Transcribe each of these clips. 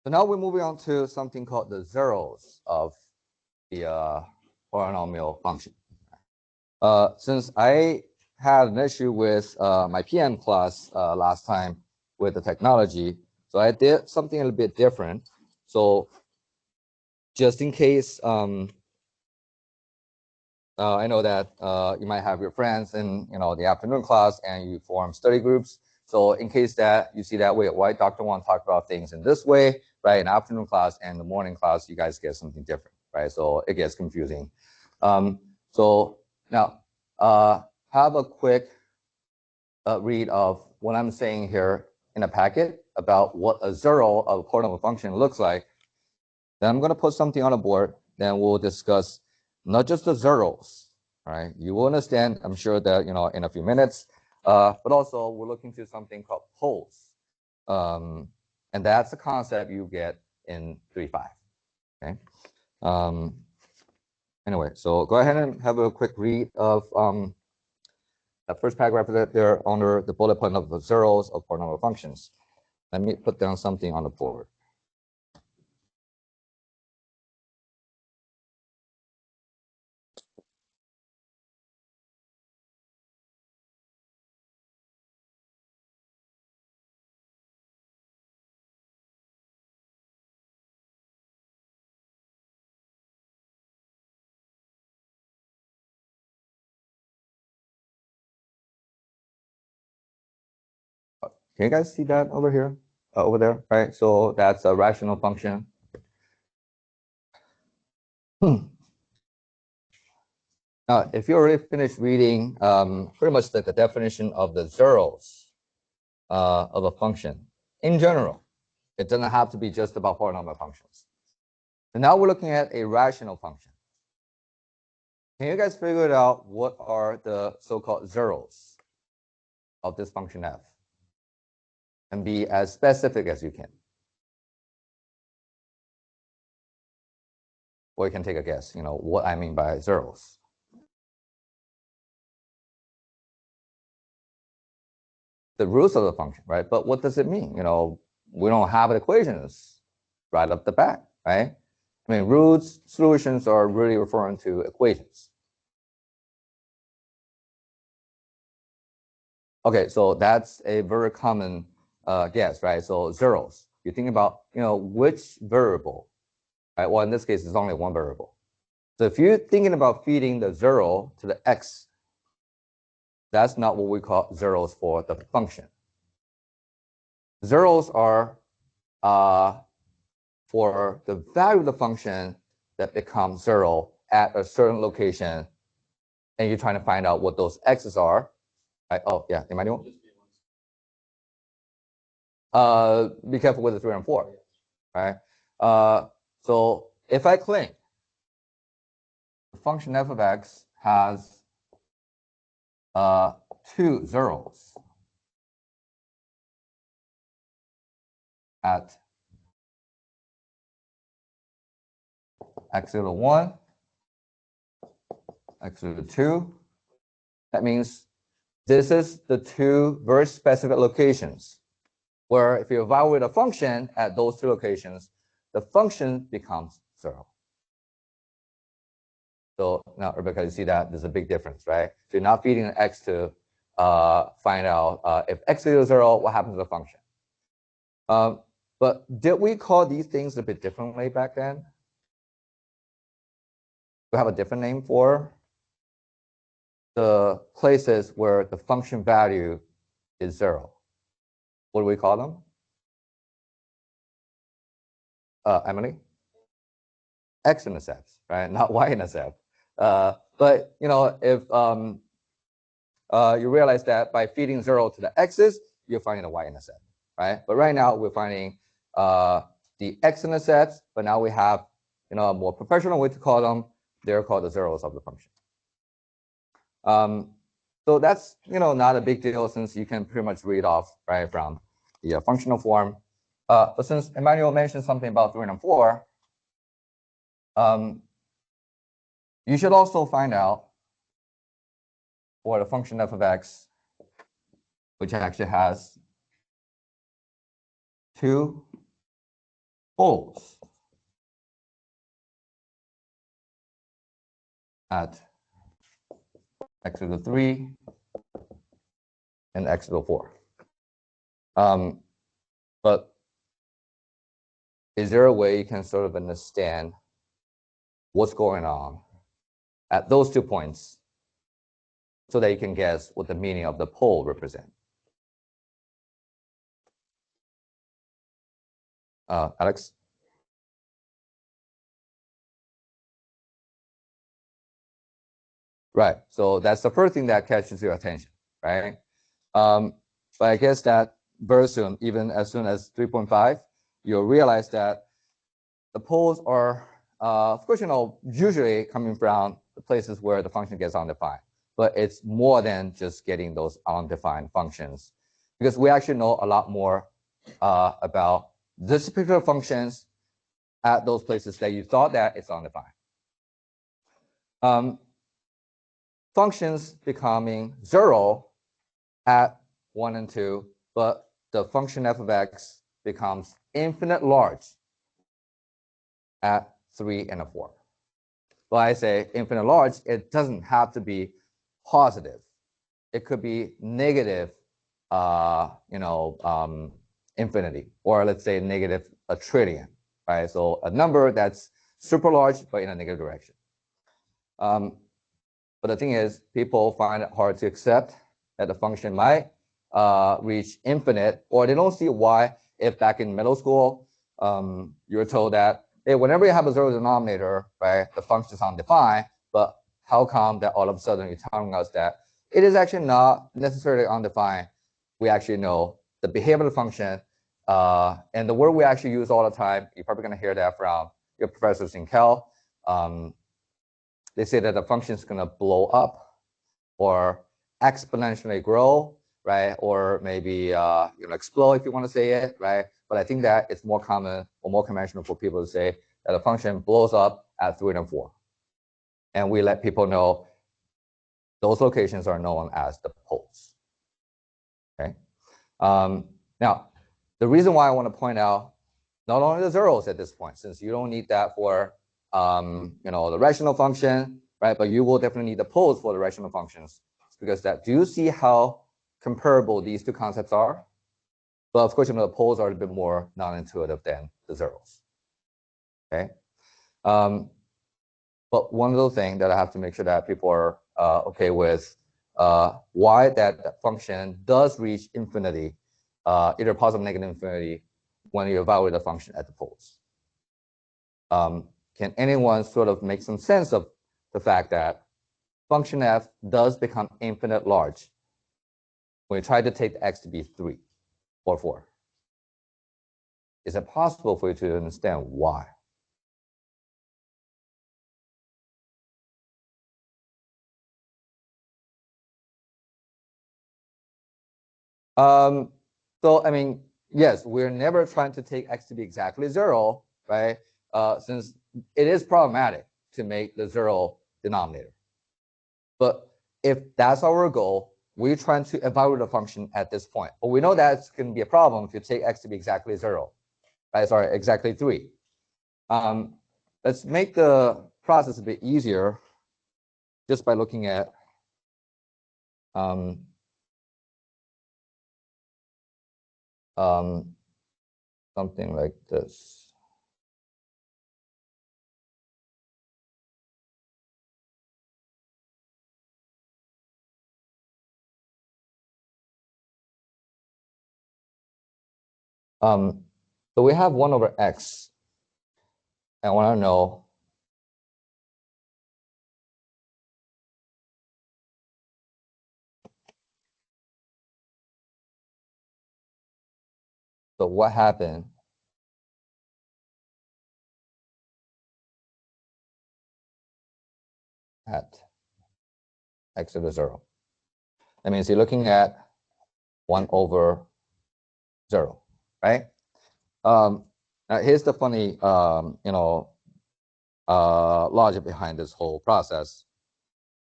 So now we're moving on to something called the zeros of the polynomial function. Since I had an issue with my PM class last time with the technology, so I did something a little bit different. So just in case, I know that you might have your friends in the afternoon class and you form study groups. So in case that you see that, why Dr. Wang talk about things in this way, right? In afternoon class and the morning class, you guys get something different, right? So it gets confusing. So now have a quick read of what I'm saying here in a packet about what a zero of a polynomial function looks like. Then I'm going to put something on the board. Then we'll discuss not just the zeros, right? You will understand, I'm sure that, in a few minutes, but also we're looking to something called poles. And that's a concept you get in 3.5, okay? Anyway, so go ahead and have a quick read of that first paragraph there under the bullet point of the zeros of polynomial functions. Let me put down something on the board. Can you guys see that over here, over there, right? So that's a rational function. Now, if you already finished reading pretty much the definition of the zeros of a function in general, it doesn't have to be just about polynomial functions. So now we're looking at a rational function. Can you guys figure out what are the so-called zeros of this function f? And be as specific as you can. Or you can take a guess, what I mean by zeros. The roots of the function, right? But what does it mean? We don't have equations right up the bat, right? I mean, roots, solutions are really referring to equations. Okay, so that's a very common guess, right? So zeros, you think about, which variable, right? Well, in this case, it's only one variable. So if you're thinking about feeding the zero to the x, that's not what we call zeros for the function. Zeros are for the value of the function that becomes zero at a certain location, and you're trying to find out what those x's are. Right? Oh, yeah, Emmanuel? Be careful with the 3 and 4, right? So if I claim the function f of x has 2 zeros at x equal to 1, x equal to 2, that means this is the 2 very specific locations where if you evaluate a function at those 2 locations, the function becomes 0. So now, Rebecca, you see that there's a big difference, right? So you're not feeding an x to find out if x equals 0, what happens to the function. But did we call these things a bit differently back then? We have a different name for the places where the function value is 0. What do we call them? Emily? X-intercepts, right? Not y-intercept. But if you realize that by feeding 0 to the x's, you're finding a y-intercept, right? But right now we're finding the x-intercepts, but now we have a more professional way to call them. They're called the zeros of the function. So that's not a big deal since you can pretty much read off right from the functional form. But since Emmanuel mentioned something about 3 and 4, you should also find out for the function f of x, which actually has 2 poles at x to the 3 and x to the 4. But is there a way you can sort of understand what's going on at those 2 points so that you can guess what the meaning of the pole represent? Alex? Right, so that's the first thing that catches your attention, right? But I guess that very soon, even as soon as 3.5, you'll realize that the poles are, of course, usually coming from the places where the function gets undefined, but it's more than just getting those undefined functions, because we actually know a lot more about this particular functions at those places that you thought that it's undefined. Functions becoming 0 at 1 and 2, but the function f of x becomes infinite large at 3 and 4. Well, I say infinite large, it doesn't have to be positive. It could be negative, infinity, or let's say negative a trillion, right? So a number that's super large, but in a negative direction. But the thing is, people find it hard to accept that the function might reach infinite, or they don't see why, if back in middle school, you were told that, hey, whenever you have a 0 denominator, right, the function is undefined, but how come that all of a sudden you're telling us that it is actually not necessarily undefined? We actually know the behavior of the function, and the word we actually use all the time, you're probably going to hear that from your professors in Cal. They say that the function is going to blow up or exponentially grow, right? Or maybe explode, if you want to say it, right? But I think that it's more common or more conventional for people to say that a function blows up at 3 and 4. And we let people know those locations are known as the poles. Okay. Now, the reason why I want to point out not only the zeros at this point, since you don't need that for the rational function, right? But you will definitely need the poles for the rational functions, because that. Do you see how comparable these two concepts are? But of course, the poles are a bit more non-intuitive than the zeros. Okay. But one little thing that I have to make sure that people are okay with, why that function does reach infinity, either positive or negative infinity, when you evaluate the function at the poles. Can anyone sort of make some sense of the fact that function f does become infinite large when you try to take the x to be 3 or 4? Is it possible for you to understand why? So, I mean, yes, we're never trying to take x to be exactly 0, right? Since it is problematic to make the 0 denominator. But if that's our goal, we're trying to evaluate a function at this point. But we know that's going to be a problem if you take x to be exactly 0, right? Sorry, exactly 3. Let's make the process a bit easier just by looking at something like this. So we have 1 over x. I want to know so what happened at x to the 0. That means you're looking at 1 over 0, right? Here's the funny, logic behind this whole process.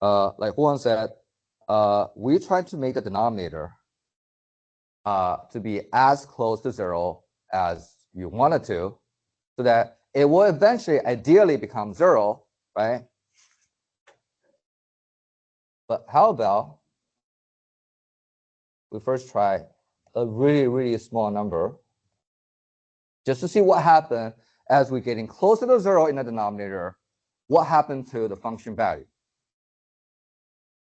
Like Juan said, we tried to make the denominator to be as close to 0 as you wanted to, so that it will eventually ideally become 0, right? But how about we first try a really small number just to see what happens as we're getting closer to 0 in the denominator. What happened to the function value?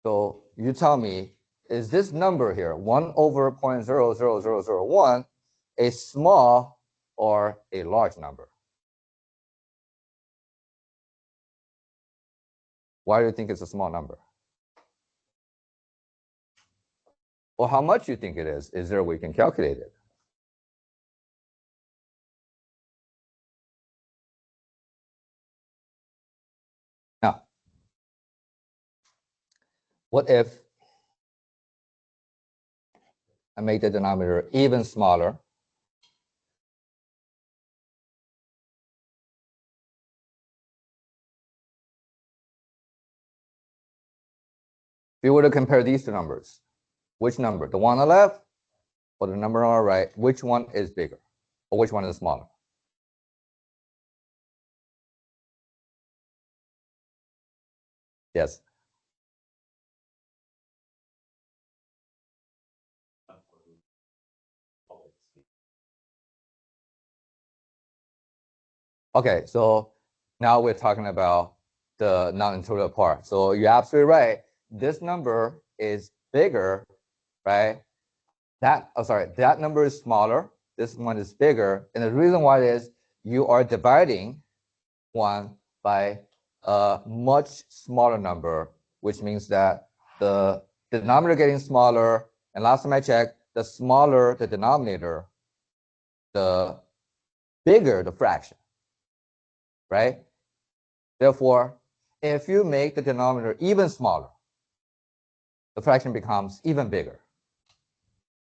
So you tell me, is this number here, 1 over 0.00001, a small or a large number? Why do you think it's a small number? Or how much you think it is? Is there a way we can calculate it? Now, what if I make the denominator even smaller? If we were to compare these two numbers, which number, the one on the left or the number on the right, which one is bigger or which one is smaller? Yes. Okay, so now we're talking about the non-intuitive part. So you're absolutely right. This number is bigger, right? That number is smaller. This one is bigger. And the reason why is you are dividing one by a much smaller number, which means that the denominator getting smaller. And last time I checked, the smaller the denominator, the bigger the fraction, right? Therefore, if you make the denominator even smaller, the fraction becomes even bigger.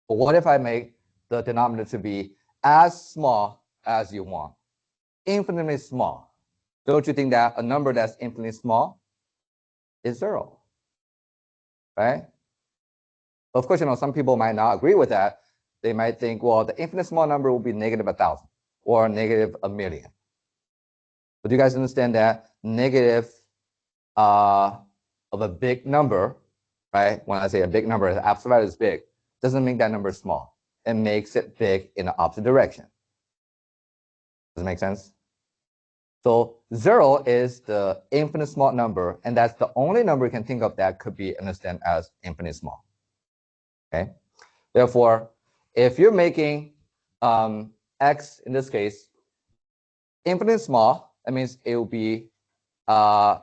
But what if I make the denominator to be as small as you want, infinitely small? Don't you think that a number that's infinitely small is 0, right? Of course, some people might not agree with that. They might think, well, the infinite small number will be -1,000 or -1,000,000. But do you guys understand that negative of a big number, right? When I say a big number, the absolute value is big, doesn't make that number small. It makes it big in the opposite direction. Does it make sense? So 0 is the infinite small number, and that's the only number you can think of that could be understood as infinite small. Okay. Therefore, if you're making x in this case infinite small, that means it will be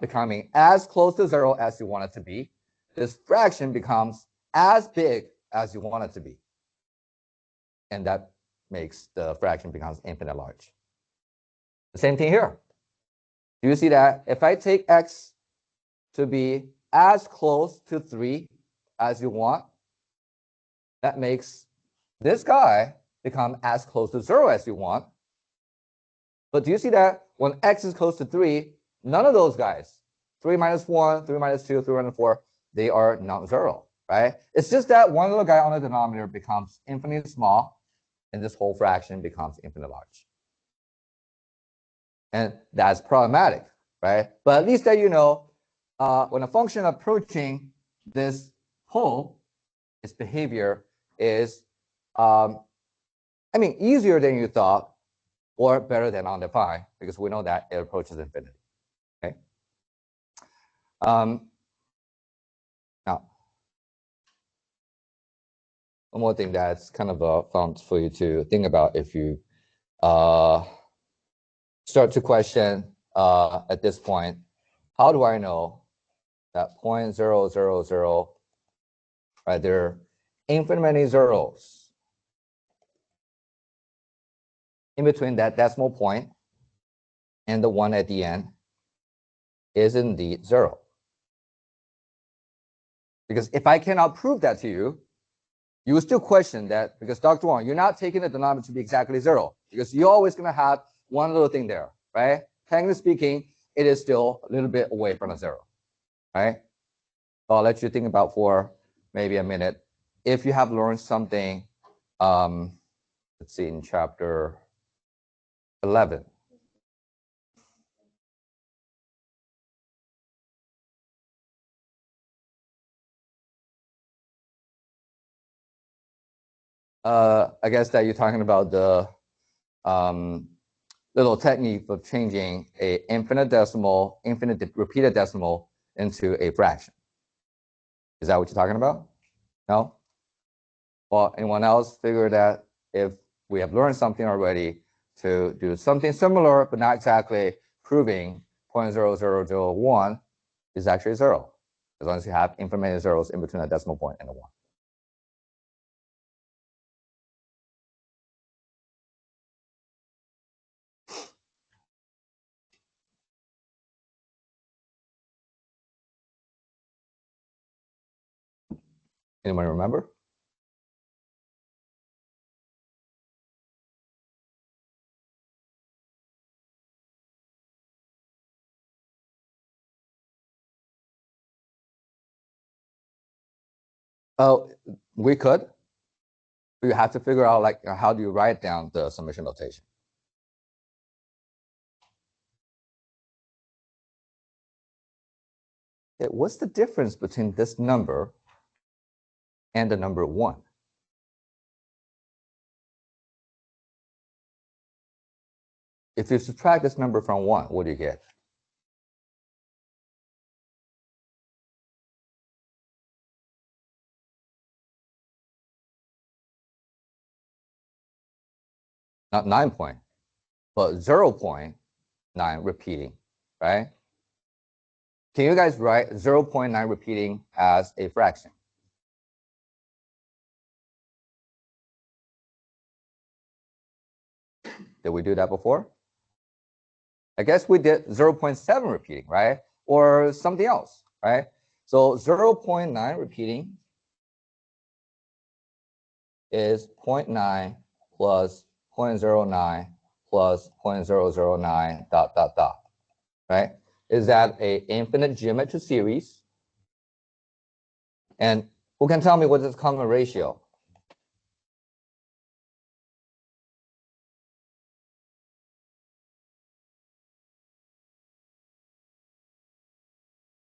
becoming as close to 0 as you want it to be. This fraction becomes as big as you want it to be. And that makes the fraction becomes infinite large. The same thing here. Do you see that if I take x to be as close to 3 as you want, that makes this guy become as close to 0 as you want. But do you see that when x is close to 3, none of those guys, 3 minus 1, 3 minus 2, 3 minus 4, they are not 0, right? It's just that one little guy on the denominator becomes infinitely small, and this whole fraction becomes infinite large. And that's problematic, right? But at least that you know, when a function approaching this pole, its behavior is, easier than you thought, or better than undefined, because we know that it approaches infinity. Okay. Now, one more thing that's kind of fun for you to think about if you start to question at this point, how do I know that 0.000, right, there are infinite many zeros in between that decimal point and the 1 at the end is indeed 0. Because if I cannot prove that to you, you will still question that, because Dr. Wang, you're not taking the denominator to be exactly 0, because you're always going to have one little thing there, right? Technically speaking, it is still a little bit away from a 0, right? So I'll let you think about for maybe a minute. If you have learned something, let's see, in chapter 11, I guess that you're talking about the little technique of changing a infinite repeated decimal into a fraction. Is that what you're talking about? No? Well, anyone else figure that if we have learned something already to do something similar, but not exactly proving 0.0001 is actually 0, as long as you have infinite zeros in between a decimal point and a 1. Anyone remember? Oh, we could. We have to figure out like how do you write down the summation notation. Okay, what's the difference between this number and the number 1? If you subtract this number from 1, what do you get? Not 9 point, but 0.9 repeating, right? Can you guys write 0.9 repeating as a fraction? Did we do that before? I guess we did 0.7 repeating, right? Or something else, right? So 0.9 repeating is 0.9 plus 0.09 plus 0.009 dot, dot, dot, right? Is that an infinite geometric series? And who can tell me what is common ratio?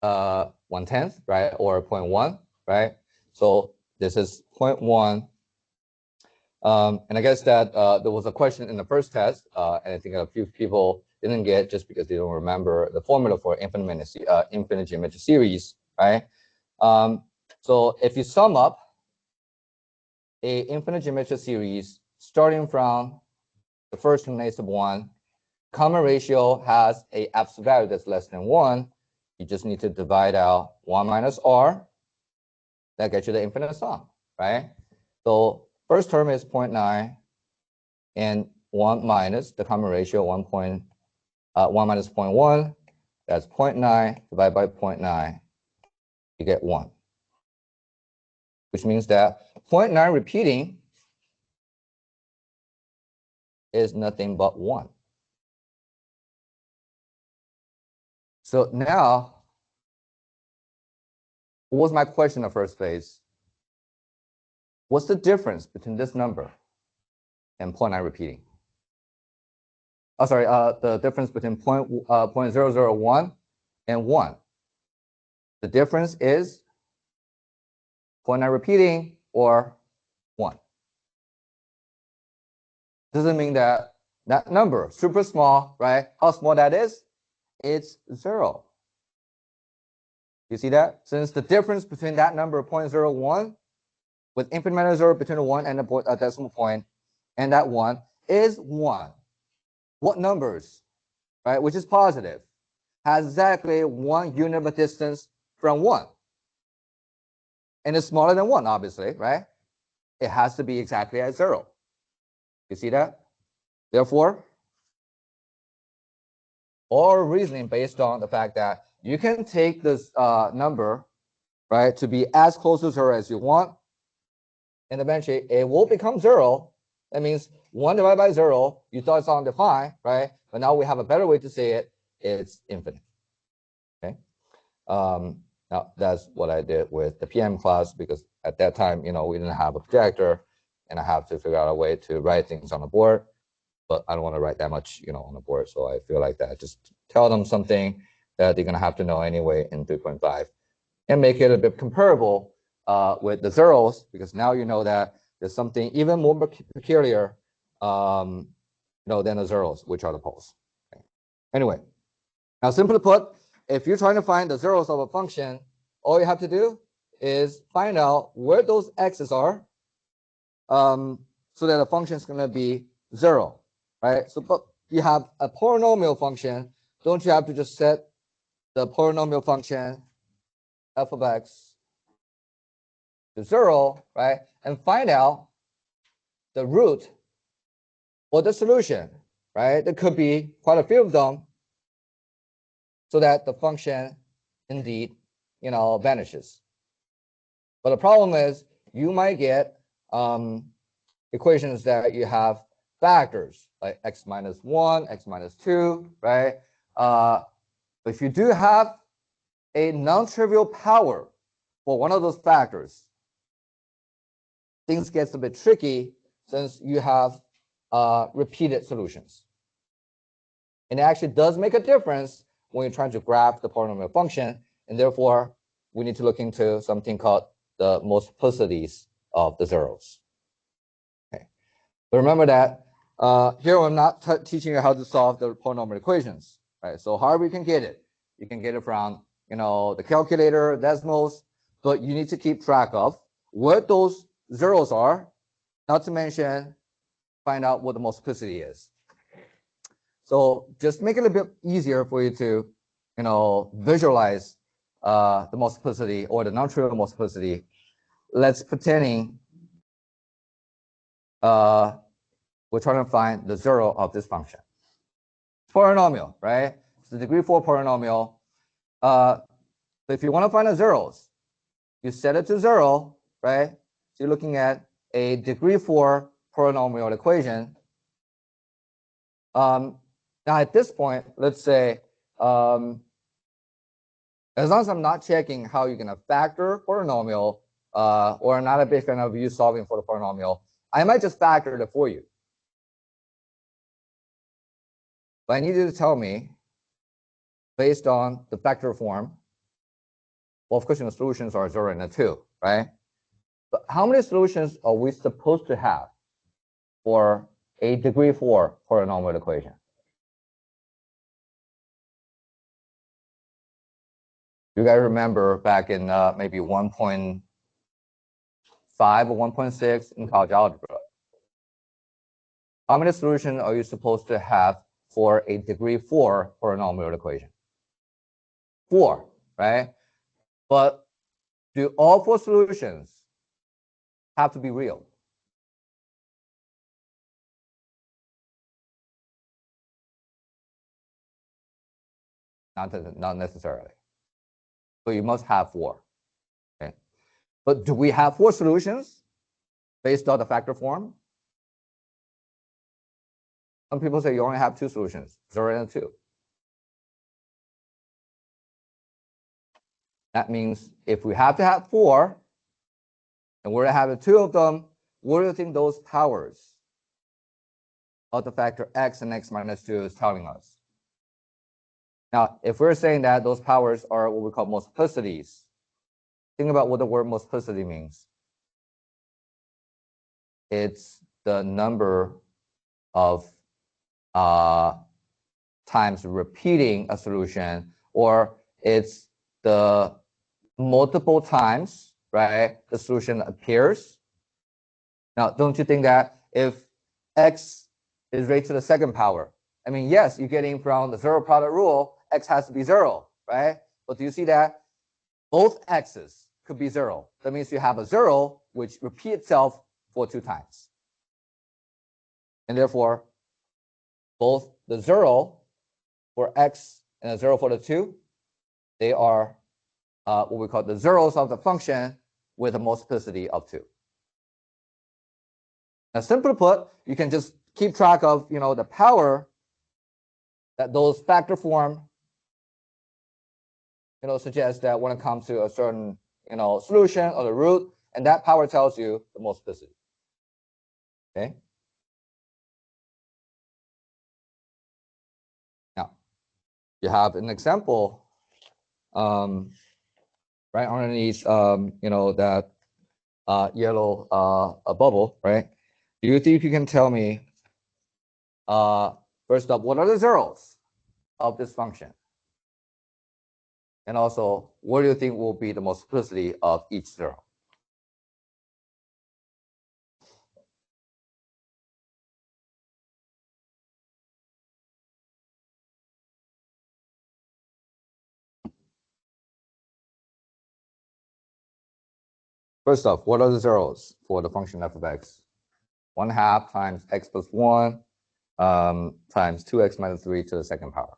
Uh, 1/10, right? Or 0.1, right? So this is 0.1. And I guess that there was a question in the first test, and I think a few people didn't get just because they don't remember the formula for infinite geometric series, right? So if you sum up a infinite geometric series starting from the first terminate of 1, common ratio has a absolute value that's less than 1. You just need to divide out 1 minus r. That gets you the infinite sum, right? So first term is 0.9, and 1 minus the common ratio 1 minus 0.1. That's 0.9 divided by 0.9. You get 1, which means that 0.9 repeating is nothing but 1. So now, what was my question in the first place? What's the difference between this number and 0.9 repeating? Oh, sorry, the difference between 0.001 and 1. The difference is 0.9 repeating or 1. Doesn't mean that that number, super small, right? How small that is? It's 0. You see that? Since the difference between that number 0.01 with infinite minus 0 between the 1 and the decimal point and that 1 is 1. What numbers, right, which is positive, has exactly 1 unit of distance from 1? And it's smaller than 1, obviously, right? It has to be exactly at 0. You see that? Therefore, all reasoning based on the fact that you can take this number, right, to be as close to 0 as you want, and eventually it will become 0. That means 1 divided by 0, you thought it's undefined, right? But now we have a better way to say it. It's infinite. Okay. Now that's what I did with the PM class, because at that time, we didn't have a projector, and I have to figure out a way to write things on the board. But I don't want to write that much, on the board. So I feel like that just tell them something that they're gonna have to know anyway in 3.5, and make it a bit comparable with the zeros, because now you know that there's something even more peculiar, than the zeros, which are the poles. Okay. Anyway, now simply put, if you're trying to find the zeros of a function, all you have to do is find out where those x's are, so that the function is going to be 0, right? So, but you have a polynomial function, don't you have to just set the polynomial function f of x to 0, right? And find out the root or the solution, right? There could be quite a few of them, so that the function indeed, vanishes. But the problem is you might get equations that you have factors like x minus 1, x minus 2, right? But if you do have a non-trivial power for one of those factors, things gets a bit tricky since you have repeated solutions. And it actually does make a difference when you're trying to graph the polynomial function, and therefore we need to look into something called the multiplicities of the zeros. Okay. But remember that here I'm not teaching you how to solve the polynomial equations, right? So however you can get it, you can get it from the calculator, decimals, but you need to keep track of what those zeros are, not to mention find out what the multiplicity is. So just make it a bit easier for you to, visualize the multiplicity or the non-trivial multiplicity. Let's pretending we're trying to find the zero of this function. Polynomial, right? It's the degree 4 polynomial. So if you want to find the zeros, you set it to 0, right? So you're looking at a degree 4 polynomial equation. Now at this point, let's say, as long as I'm not checking how you're going to factor polynomial, or I'm not a big fan of you solving for the polynomial, I might just factor it for you. But I need you to tell me, based on the factor form, well, of course, the solutions are 0 and 2, right? But how many solutions are we supposed to have for a degree 4 polynomial equation? You guys remember back in maybe 1.5 or 1.6 in college algebra. How many solutions are you supposed to have for a degree 4 polynomial equation? 4, right? But do all 4 solutions have to be real? Not necessarily. So you must have 4. Okay. But do we have 4 solutions based on the factor form? Some people say you only have 2 solutions, 0 and 2. That means if we have to have 4, and we're having 2 of them, what do you think those powers of the factor x and x minus 2 is telling us? Now, if we're saying that those powers are what we call multiplicities, think about what the word multiplicity means. It's the number of times repeating a solution, or it's the multiple times, right, the solution appears. Now, don't you think that if x is raised to the 2nd power, I mean, yes, you're getting from the 0 product rule, x has to be 0, right? But do you see that both x's could be 0? That means you have a 0 which repeats itself for 2 times. And therefore, both the 0 for x and the 0 for the 2, they are what we call the zeros of the function with a multiplicity of 2. Now, simply put, you can just keep track of the power that those factor form suggest that when it comes to a certain solution or the root, and that power tells you the multiplicity. Okay. Now, you have an example right underneath that yellow a bubble, right? Do you think you can tell me, first up, what are the zeros of this function? And also, what do you think will be the multiplicity of each zero? First off, what are the zeros for the function f of x? 1/2 times x plus 1 times 2x minus 3 to the second power.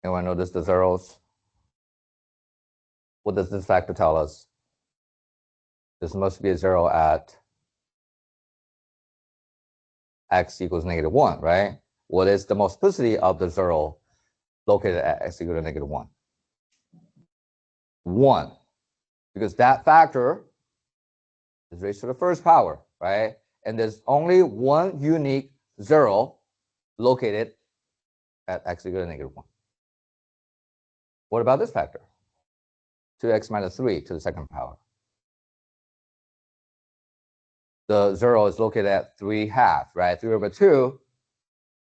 Anyone notice the zeros? What does this factor tell us? This must be a zero at x equals -1, right? What is the multiplicity of the zero located at x equal to -1? 1. Because that factor is raised to the first power, right? And there's only one unique zero located at x equal to -1. What about this factor? 2x minus 3 to the second power. The zero is located at 3/2, right? 3/2.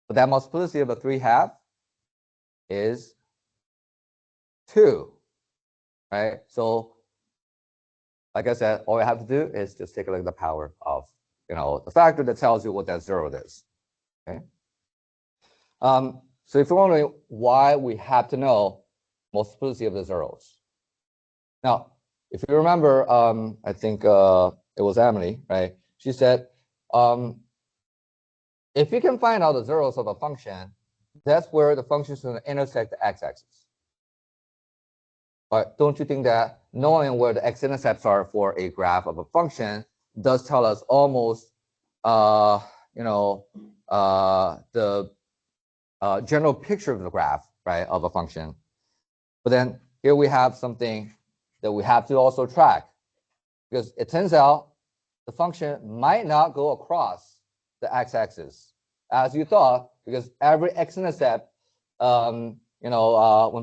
But that multiplicity of a 3/2 is 2, right? So, like I said, all you have to do is just take a look at the power of, the factor that tells you what that zero is. Okay. So if you're wondering why we have to know multiplicity of the zeros. Now, if you remember, I think it was Emily, right? She said, if you can find out the zeros of a function, that's where the function is going to intersect the x-axis. But don't you think that knowing where the x-intercepts are for a graph of a function does tell us almost, the general picture of the graph, right, of a function? But then here we have something that we have to also track, because it turns out the function might not go across the x-axis as you thought, because every x-intercept, when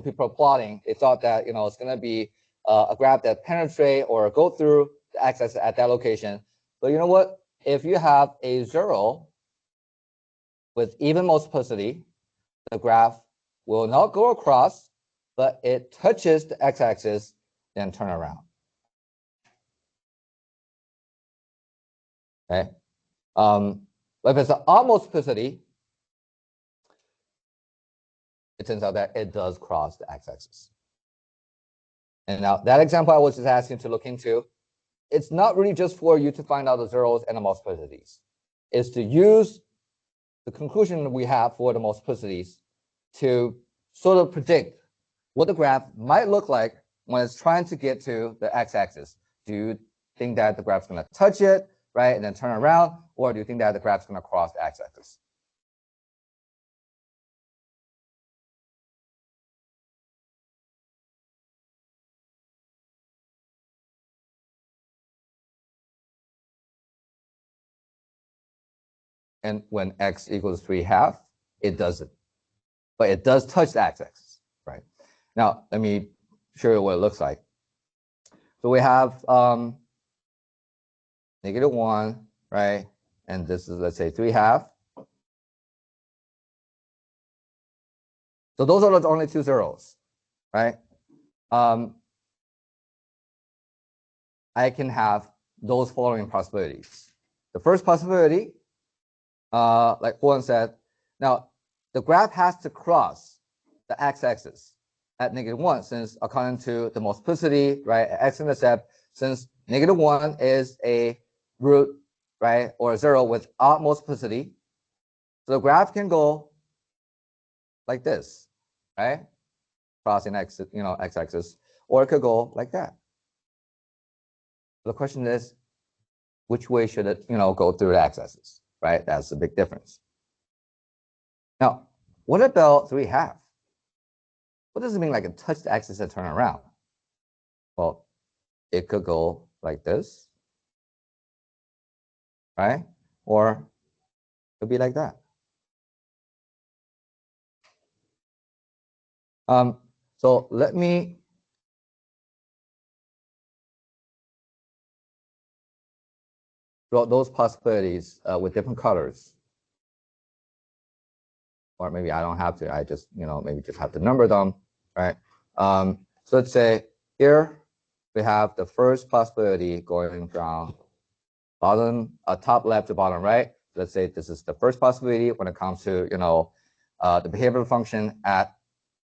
people are plotting, they thought that it's going to be a graph that penetrate or go through the x-axis at that location. But you know what? If you have a zero with even multiplicity, the graph will not go across, but it touches the x-axis, then turn around. Okay. But if it's an odd multiplicity, it turns out that it does cross the x-axis. And now that example I was just asking to look into, it's not really just for you to find out the zeros and the multiplicities. It's to use the conclusion we have for the multiplicities to sort of predict what the graph might look like when it's trying to get to the x-axis. Do you think that the graph's going to touch it, right, and then turn around, or do you think that the graph's going to cross the x-axis? And when x equals 3/2, it doesn't. But it does touch the x-axis, right? Now, let me show you what it looks like. So we have -1, right? And this is, let's say, 3/2. So those are the only two zeros, right? I can have those following possibilities. The first possibility, like Juan said, now the graph has to cross the x-axis at -1, since according to the multiplicity, right, x-intercept, since -1 is a root, right, or a zero with odd multiplicity, so the graph can go like this, right, crossing x-axis, or it could go like that. The question is, which way should it, go through the x-axis, right? That's the big difference. Now, what about 3/2? What does it mean, like it touched the axis and turn around? Well, it could go like this, right? Or it could be like that. So let me draw those possibilities with different colors. Or maybe I don't have to, I just, maybe just have to number them, right? So let's say here we have the first possibility going from top left to bottom right. Let's say this is the first possibility when it comes to, the behavioral function at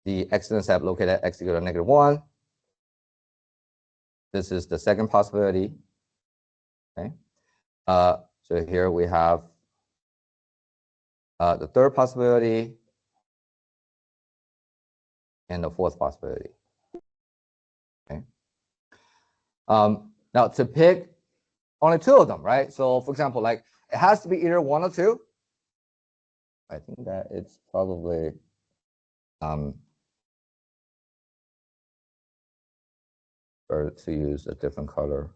the x-intercept located at x equal to -1. This is the second possibility, okay? So here we have the third possibility and the fourth possibility, okay? Now to pick only two of them, right? So for example, like it has to be either one or two. I think that it's probably better to use a different color.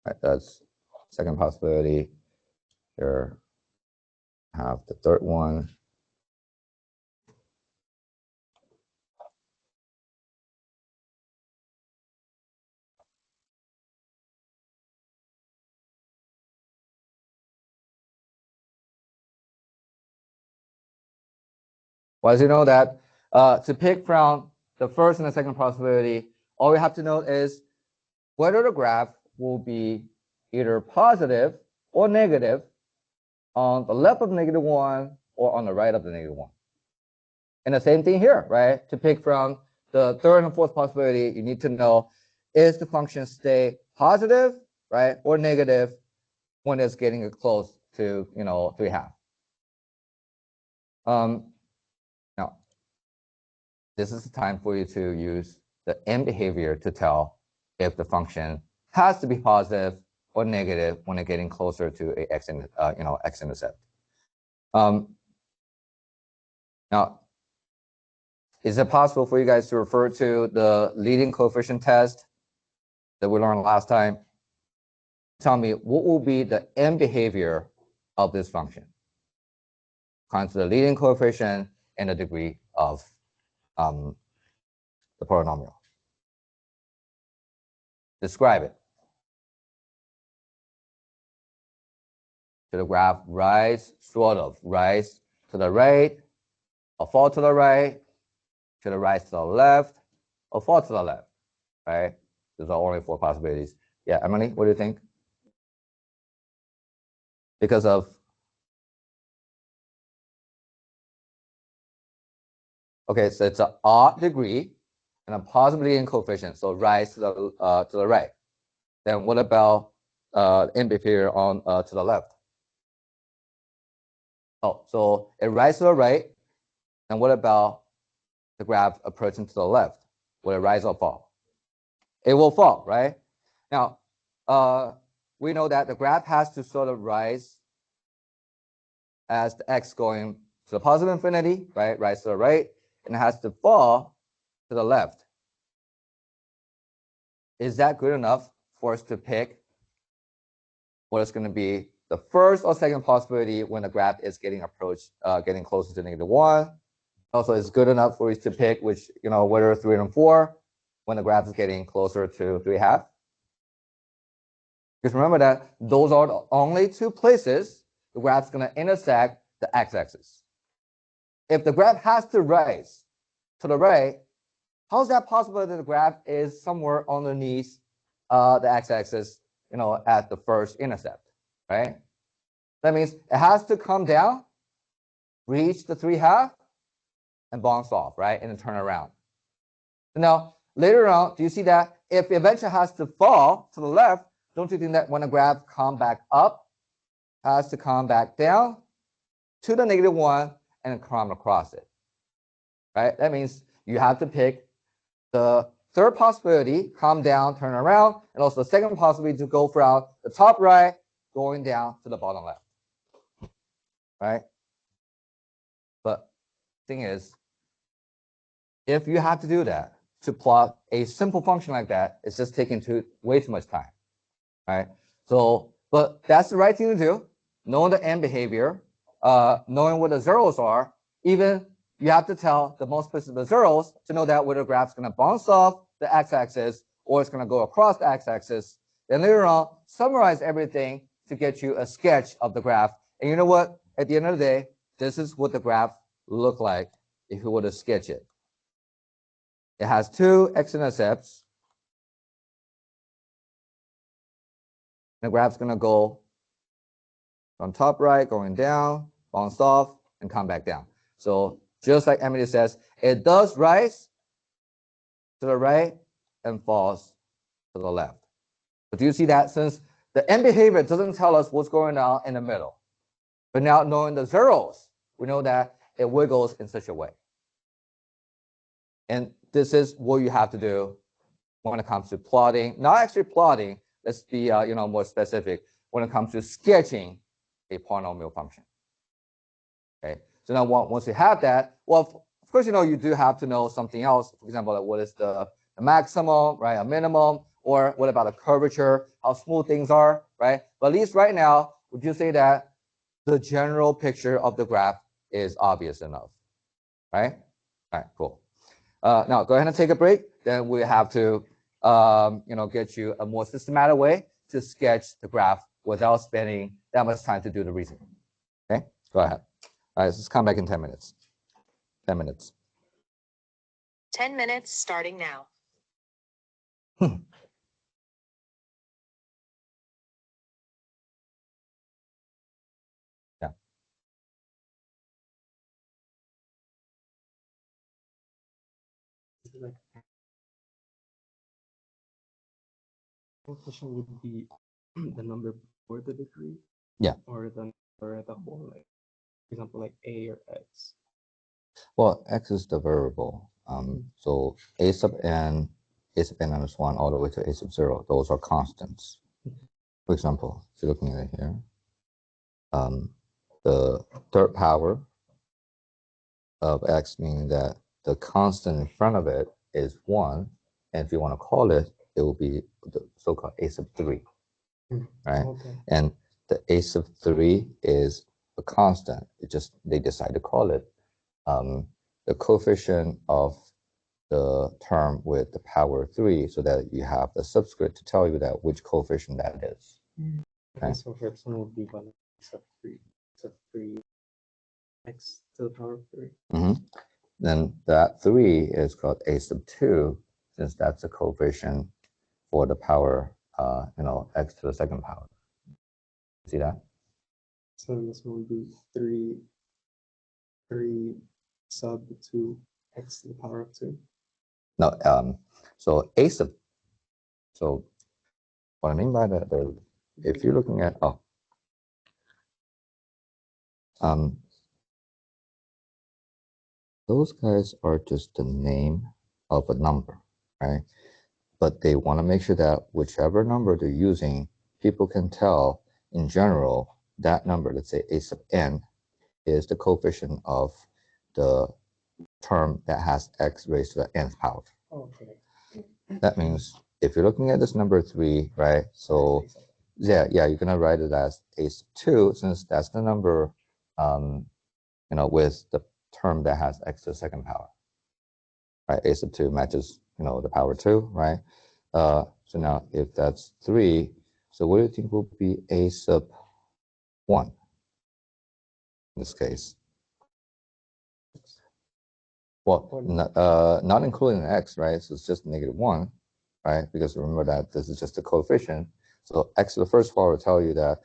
Right, that's second possibility. Here I have the third one. Well, as you know that to pick from the first and the second possibility, all we have to know is whether the graph will be either positive or negative on the left of -1 or on the right of the -1. And the same thing here, right? To pick from the third and fourth possibility, you need to know, is the function stay positive, right, or negative when it's getting close to, 3/2. Now, this is the time for you to use the end behavior to tell if the function has to be positive or negative when it's getting closer to a x-intercept. Now, is it possible for you guys to refer to the leading coefficient test that we learned last time? Tell me what will be the end behavior of this function, according to the leading coefficient and the degree of the polynomial. Describe it. Should the graph rise, sort of rise to the right, or fall to the right? Should it rise to the left, or fall to the left? Right? Those are only four possibilities. Yeah, Emily, what do you think? Because of okay, so it's an odd degree and a positive leading coefficient, so rise to the right. Then what about end behavior on to the left? Oh, so it rises to the right. And what about the graph approaching to the left? Will it rise or fall? It will fall, right? Now, we know that the graph has to sort of rise as the x going to the positive infinity, right? Rise to the right, and it has to fall to the left. Is that good enough for us to pick what is going to be the first or second possibility when the graph is getting closer to -1? Also, it's good enough for us to pick which, whether 3 and 4 when the graph is getting closer to 3/2. Because remember that those are the only two places the graph is going to intersect the x-axis. If the graph has to rise to the right, how is that possible that the graph is somewhere underneath the x-axis, at the first intercept, right? That means it has to come down, reach the 3/2, and bounce off, right? And then turn around. Now, later on, do you see that if it eventually has to fall to the left, don't you think that when the graph comes back up, has to come back down to the -1 and come across it, right? That means you have to pick the third possibility, come down, turn around, and also the second possibility to go from the top right, going down to the bottom left, right? But the thing is, if you have to do that, to plot a simple function like that, it's just taking way too much time, right? So, but that's the right thing to do, knowing the end behavior, knowing what the zeros are, even you have to tell the multiplicity of the zeros to know that whether the graph's going to bounce off the x-axis or it's going to go across the x-axis. Then later on, summarize everything to get you a sketch of the graph. And you know what? At the end of the day, this is what the graph look like if you were to sketch it. It has two x-intercepts. The graph's going to go from top right, going down, bounce off, and come back down. So just like Emily says, it does rise to the right and falls to the left. But do you see that? Since the end behavior doesn't tell us what's going on in the middle, but now knowing the zeros, we know that it wiggles in such a way. And this is what you have to do when it comes to plotting. Not actually plotting. Let's be more specific. When it comes to sketching a polynomial function. Okay. So now once you have that, well, of course, you do have to know something else. For example, like what is the maximum, right? A minimum, or what about a curvature? How smooth things are, right? But at least right now, would you say that the general picture of the graph is obvious enough, right? All right, cool. Now go ahead and take a break. Then we have to, get you a more systematic way to sketch the graph without spending that much time to do the reasoning. Okay, go ahead. All right, let's come back in 10 minutes. 10 minutes. 10 minutes starting now. Yeah. Coefficient would be the number before the degree. Yeah. Or the number at the whole, like for example, like a or x. Well, x is the variable. So a sub n minus 1 all the way to a sub 0, those are constants. For example, if you're looking at it here, the third power of x, meaning that the constant in front of it is 1. And if you want to call it, it will be the so-called a sub 3, right? Okay. And the a sub 3 is a constant. They decide to call it the coefficient of the term with the power 3, so that you have the subscript to tell you that which coefficient that is. Okay. So first one would be 1 sub 3 x to the power of 3. Then that 3 is called a sub 2, since that's a coefficient for the power, x to the second power. See that? So this one would be 3 sub 2 x to the power of 2. No, so what I mean by that, if you're looking at, those guys are just the name of a number, right? But they want to make sure that whichever number they're using, people can tell in general that number, let's say a sub n, is the coefficient of the term that has x raised to the nth power. Okay. That means if you're looking at this number 3, right? So yeah, you're gonna write it as a sub 2, since that's the number, with the term that has x to the second power, right? A sub 2 matches, the power 2, right? So now if that's 3, so what do you think will be a sub 1 in this case? Well, not including the x, right? So it's just -1, right? Because remember that this is just a coefficient. So x to the first power will tell you that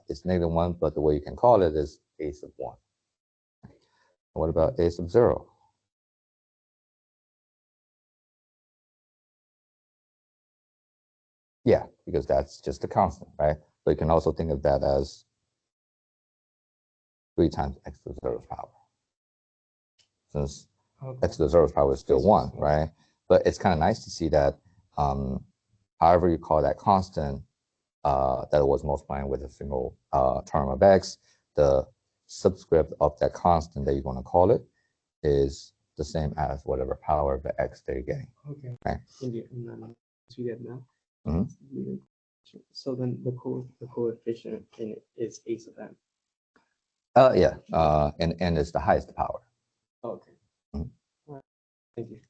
it's -1, but the way you can call it is a sub 1. What about a sub 0? Yeah, because that's just a constant, right? But you can also think of that as 3 times x to the 0th power. Since x to the 0th power is still 1, right? But it's kind of nice to see that however you call that constant, that was multiplying with a single term of x, the subscript of that constant that you're going to call it is the same as whatever power of the x they're getting. Okay. Right? So you get that. Mm-hmm. So then the coefficient in it is a sub n. Yeah, and n is the highest power. Okay. Mhm. All right. Thank you.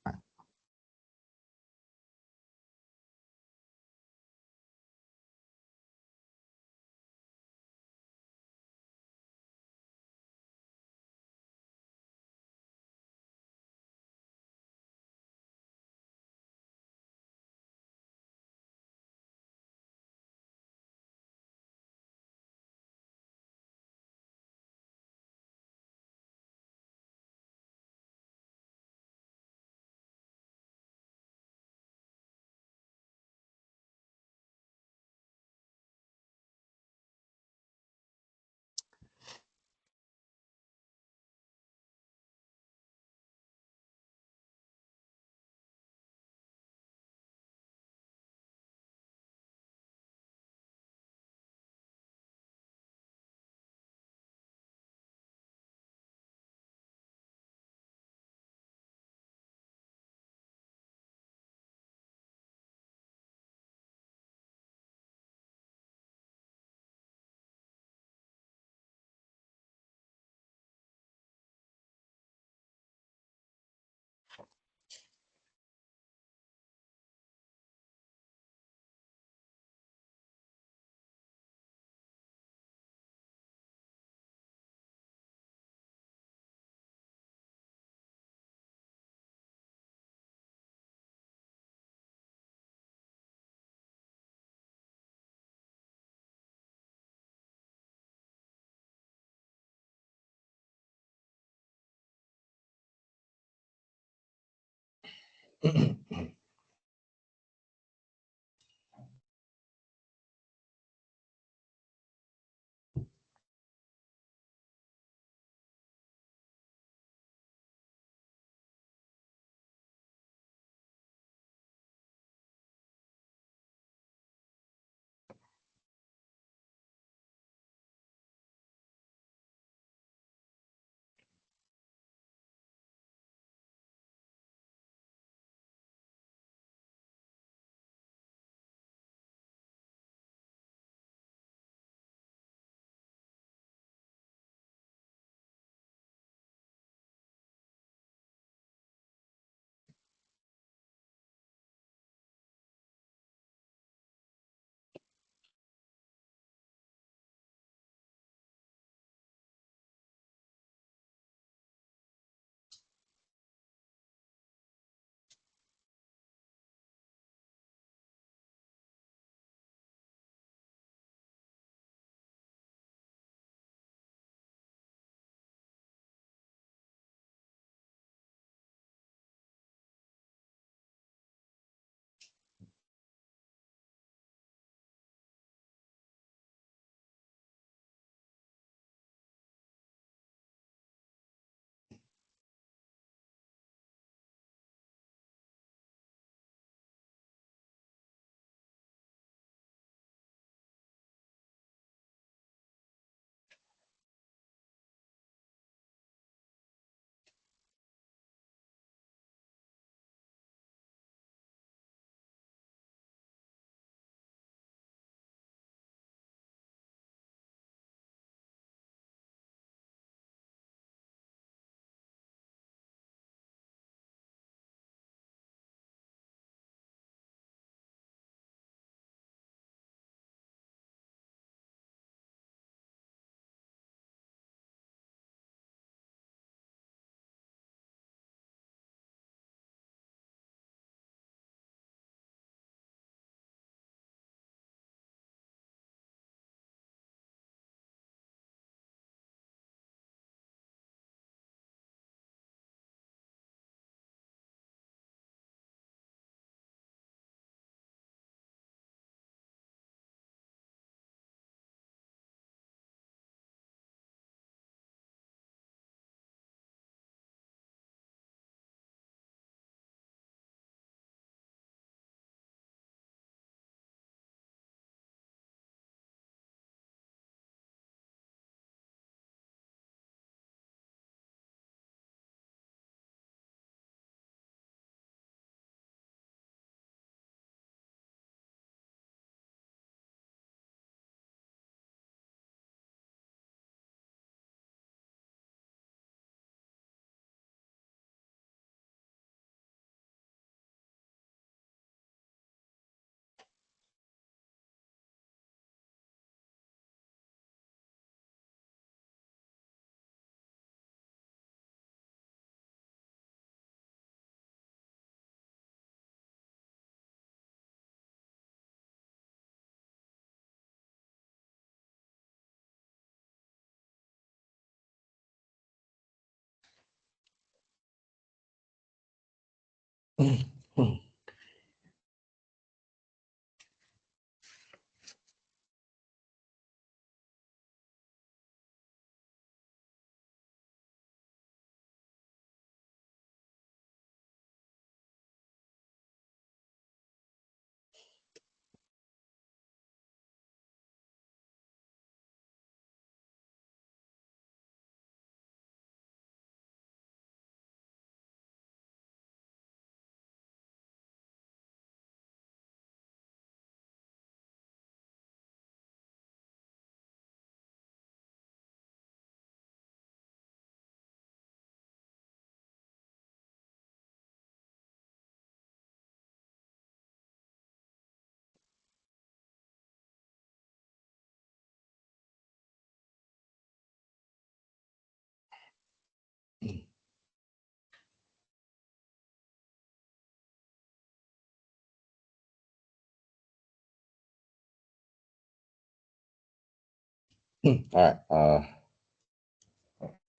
All right.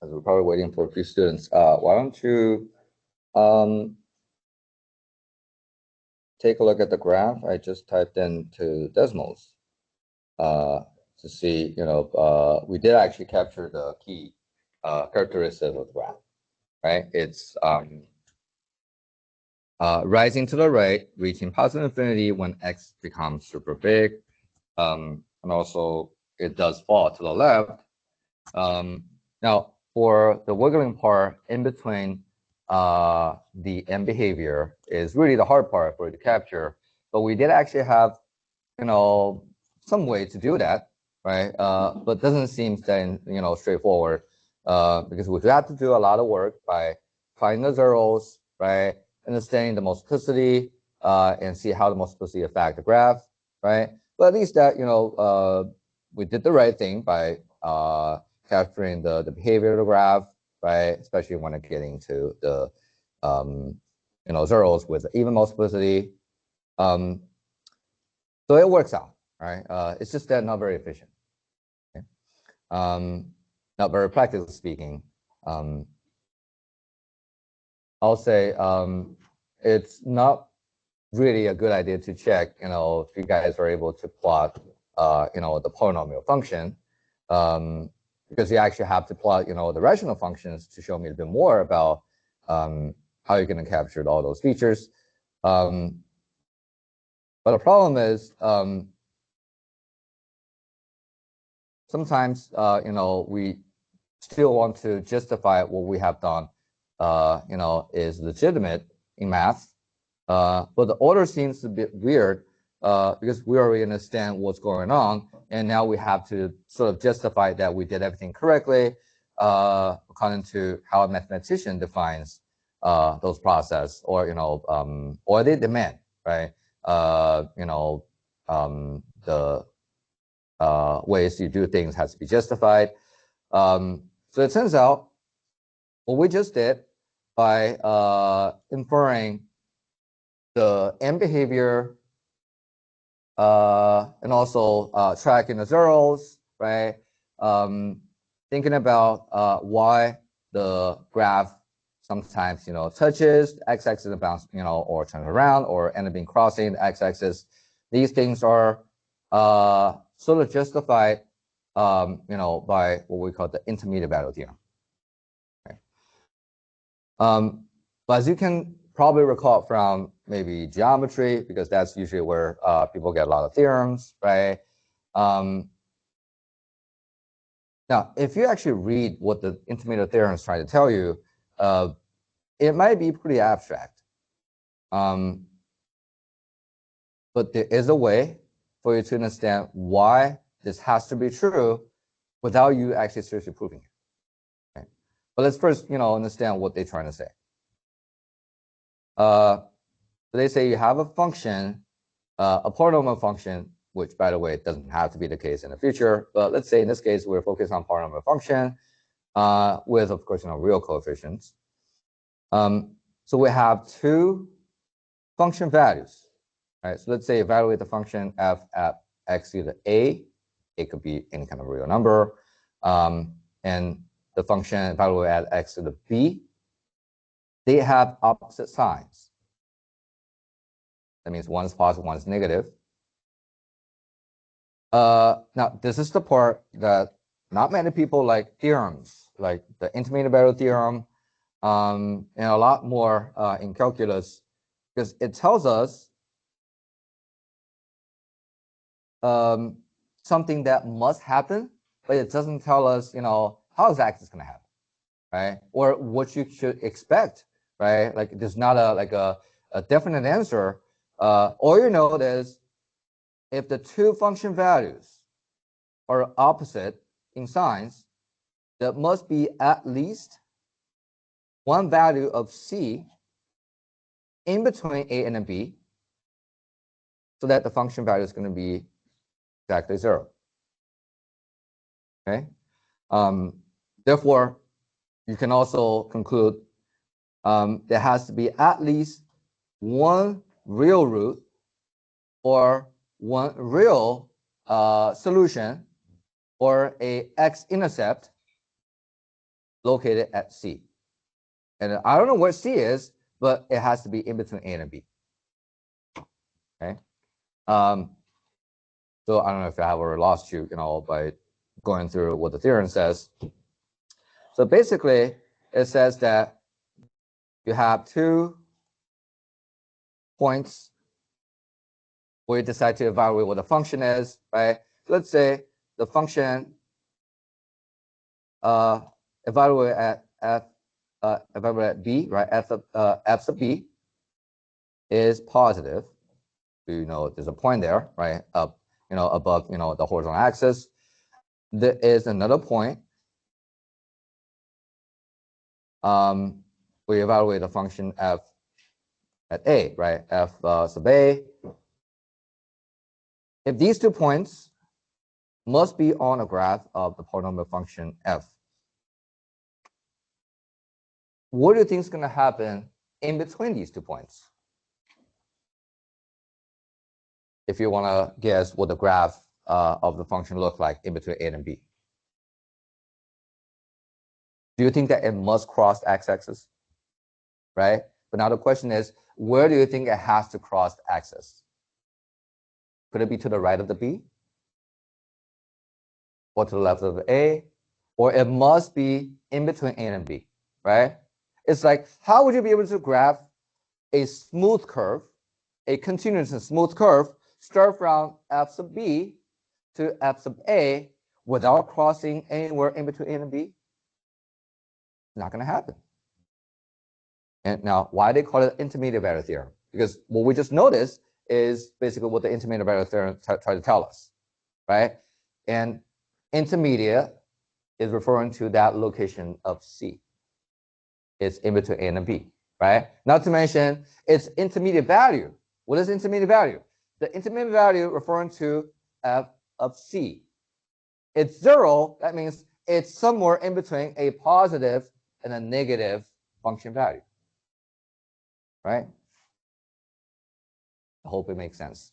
As we're probably waiting for a few students, why don't you take a look at the graph I just typed into Desmos to see, we did actually capture the key characteristic of the graph, right? It's rising to the right, reaching positive infinity when x becomes super big. And also it does fall to the left. Now, for the wiggling part in between the end behavior is really the hard part for it to capture. But we did actually have, some way to do that, right? But doesn't seem then, straightforward because we have to do a lot of work by finding the zeros, right? Understanding the multiplicity and see how the multiplicity affect the graph, right? But at least that, we did the right thing by capturing the behavior of the graph, right? Especially when it's getting to the zeros with even multiplicity. So it works out, right? It's just that not very efficient. Okay? Not very practically speaking. I'll say it's not really a good idea to check, if you guys are able to plot, the polynomial function, because you actually have to plot, the rational functions to show me a bit more about how you're going to capture all those features. But the problem is sometimes, we still want to justify what we have done, is legitimate in math. But the order seems a bit weird because we already understand what's going on, and now we have to sort of justify that we did everything correctly according to how a mathematician defines those process, or or they demand, right? The ways you do things has to be justified. So it turns out what we just did by inferring the end behavior and also tracking the zeros, right? Thinking about why the graph sometimes, touches the x-axis and bounce, or turns around, or end up being crossing the x-axis. These things are sort of justified, by what we call the intermediate value theorem. Okay. But as you can probably recall from maybe geometry, because that's usually where people get a lot of theorems, right? Now, if you actually read what the intermediate theorem is trying to tell you, it might be pretty abstract. But there is a way for you to understand why this has to be true without you actually seriously proving it. Okay? But let's first, understand what they're trying to say. So they say you have a function, a polynomial function, which, by the way, doesn't have to be the case in the future. But let's say in this case, we're focused on polynomial function with, of course, real coefficients. So we have two function values. Right? So let's say evaluate the function f at x to the a. It could be any kind of real number. And the function evaluate at x to the b. They have opposite signs. That means one is positive, one is negative. Now, this is the part that not many people like theorems, like the intermediate value theorem, and a lot more in calculus, because it tells us something that must happen, but it doesn't tell us, how exactly it's going to happen, right? Or what you should expect, right? Like there's not a definite answer. All you know is if the two function values are opposite in signs, there must be at least one value of C in between A and B, so that the function value is going to be exactly 0. Okay. Therefore, you can also conclude there has to be at least one real root or one real solution or a x-intercept located at C. And I don't know what C is, but it has to be in between A and B. Okay. So I don't know if I have already lost you, by going through what the theorem says. So basically, it says that you have 2 points where you decide to evaluate what the function is, right? Let's say the function evaluate at B, right? F sub B is positive. So, there's a point there, right? Up, above, the horizontal axis. There is another point. We evaluate the function f at A, right? F sub A. If these 2 points must be on a graph of the polynomial function f, what do you think is going to happen in between these 2 points? If you want to guess what the graph of the function look like in between A and B. Do you think that it must cross the x-axis? Right? But now the question is, where do you think it has to cross the axis? Could it be to the right of the B? Or to the left of the A? Or it must be in between A and B, right? It's like, how would you be able to graph a smooth curve, a continuous and smooth curve, start from f sub B to f sub A without crossing anywhere in between A and B? Not going to happen. And now, why they call it intermediate value theorem? Because what we just noticed is basically what the intermediate value theorem try to tell us, right? And intermediate is referring to that location of C. It's in between A and B, right? Not to mention, it's intermediate value. What is intermediate value? The intermediate value referring to f of C. It's 0. That means it's somewhere in between a positive and a negative function value, right? I hope it makes sense.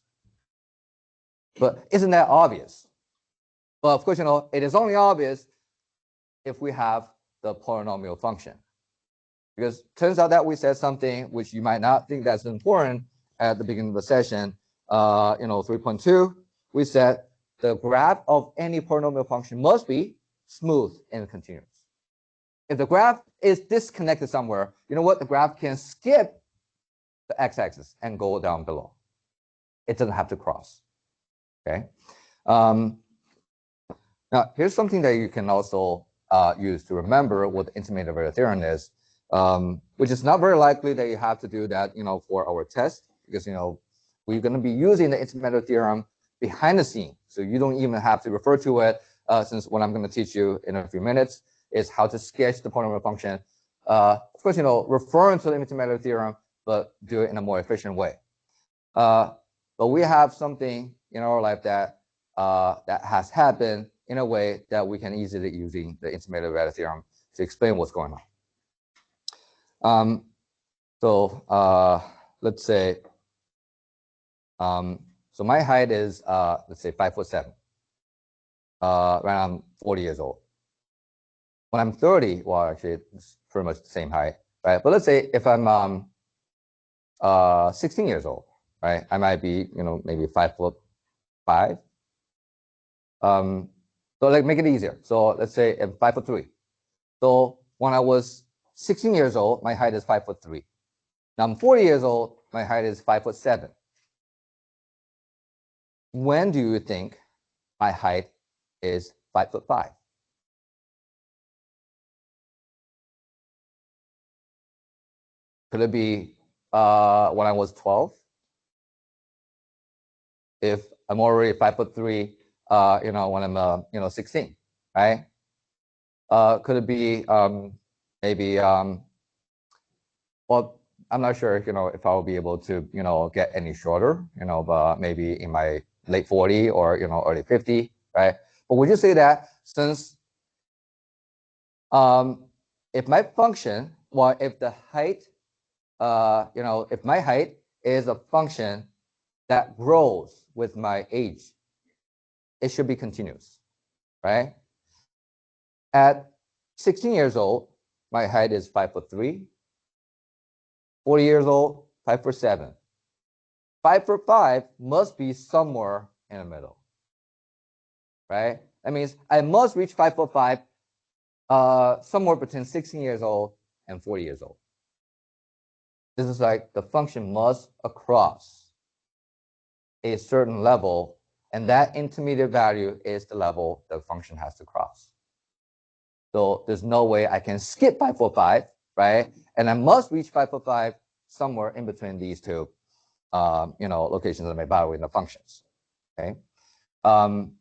But isn't that obvious? Well, of course, it is only obvious if we have the polynomial function. Because it turns out that we said something which you might not think that's important at the beginning of the session. 3.2, we said the graph of any polynomial function must be smooth and continuous. If the graph is disconnected somewhere, you know what? The graph can skip the x-axis and go down below. It doesn't have to cross. Okay. Now, here's something that you can also use to remember what the intermediate value theorem is, which is not very likely that you have to do that, for our test, because, we're going to be using the intermediate theorem behind the scene. So you don't even have to refer to it, since what I'm going to teach you in a few minutes is how to sketch the polynomial function. Of course, referring to the intermediate theorem, but do it in a more efficient way. But we have something in our life that that has happened in a way that we can easily using the intermediate value theorem to explain what's going on. Let's say, so my height is let's say 5'7", when I'm 40 years old. When I'm 30, well, actually, it's pretty much the same height, right? But let's say if I'm 16 years old, right? I might be, maybe 5'5". So like make it easier. So let's say I'm 5'3". So when I was 16 years old, my height is 5'3". Now I'm 40 years old, my height is 5'7". When do you think my height is 5'5"? Could it be when I was 12? If I'm already 5'3", when I'm 16, right? Could it be maybe well, I'm not sure if I'll be able to get any shorter, but maybe in my late 40 or early 50, right? But would you say that since if my function, well, if the height, if my height is a function that grows with my age, it should be continuous, right? At 16 years old, my height is 5'3". 40 years old, 5'7". 5'5" must be somewhere in the middle, right? That means I must reach 5'5", somewhere between 16 years old and 40 years old. This is like the function must across a certain level, and that intermediate value is the level the function has to cross. So there's no way I can skip 5'5", right? And I must reach 5'5" somewhere in between these two, locations that may evaluate the functions. Okay, and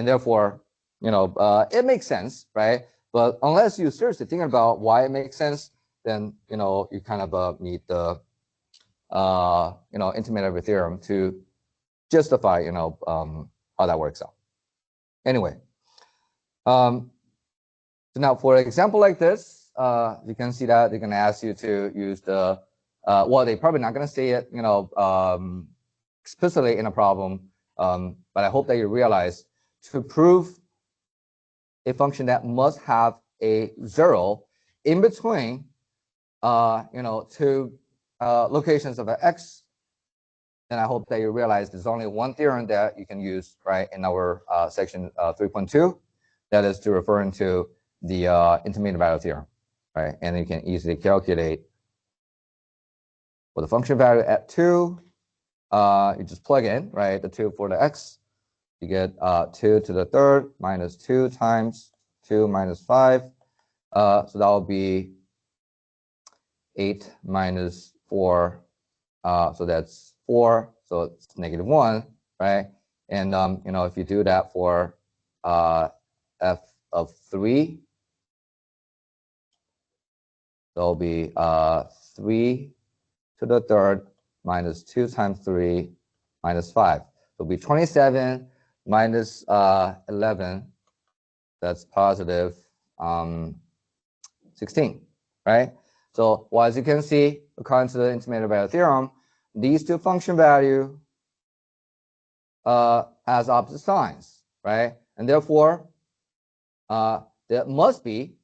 therefore, it makes sense, right? But unless you seriously think about why it makes sense, then you kind of need the intermediate value theorem to justify how that works out. Anyway, so now for an example like this, you can see that they're going to ask you to use the well, they're probably not going to say it explicitly in a problem, but I hope that you realize to prove a function that must have a 0 in between two locations of an x, then I hope that you realize there's only one theorem that you can use, right, in our section 3.2, that is to referring to the intermediate value theorem, right? And you can easily calculate for the function value at 2, you just plug in, right, the 2 for the x. You get 2 to the third minus 2 times 2 minus 5. So that will be 8 minus 4. So that's 4. So it's -1, right? And if you do that for f of 3, there'll be 3 to the third minus 2 times 3 minus 5. It'll be 27 minus 11. That's positive 16, right? So, well, as you can see, according to the intermediate value theorem, these two function value has opposite signs, right? And therefore, there must be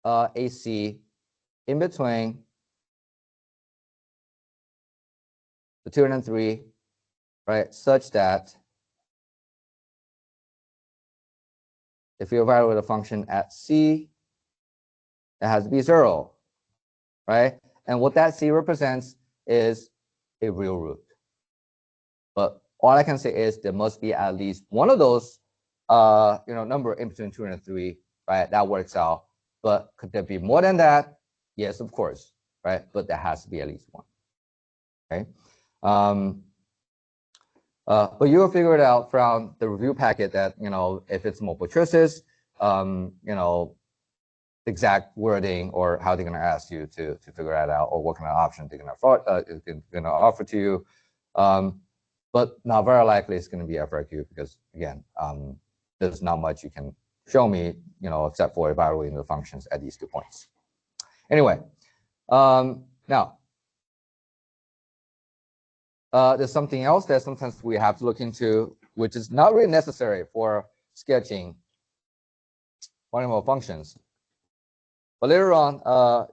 a c in between the 2 and 3, right? Such that if you evaluate a function at c, it has to be 0, right? And what that c represents is a real root. But all I can say is there must be at least one of those, number in between 2 and 3, right? That works out. But could there be more than that? Yes, of course, right? But there has to be at least one. Okay. But you'll figure it out from the review packet that if it's multiple choices, exact wording or how they're going to ask you to figure that out, or what kind of option they're going to offer to you. But not very likely it's going to be FRQ because, again, there's not much you can show me, except for evaluating the functions at these 2 points. Anyway, now, there's something else that sometimes we have to look into, which is not really necessary for sketching polynomial functions. But later on,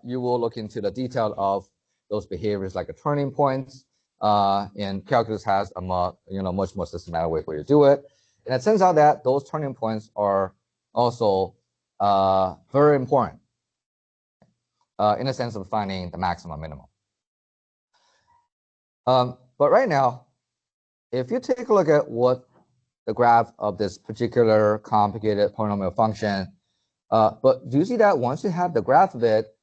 you will look into the detail of those behaviors like a turning points, and calculus has a much more systematic way for you to do it. And it turns out that those turning points are also very important in the sense of finding the maximum minimum. But right now, if you take a look at what the graph of this particular complicated polynomial function, but do you see that once you have the graph of it,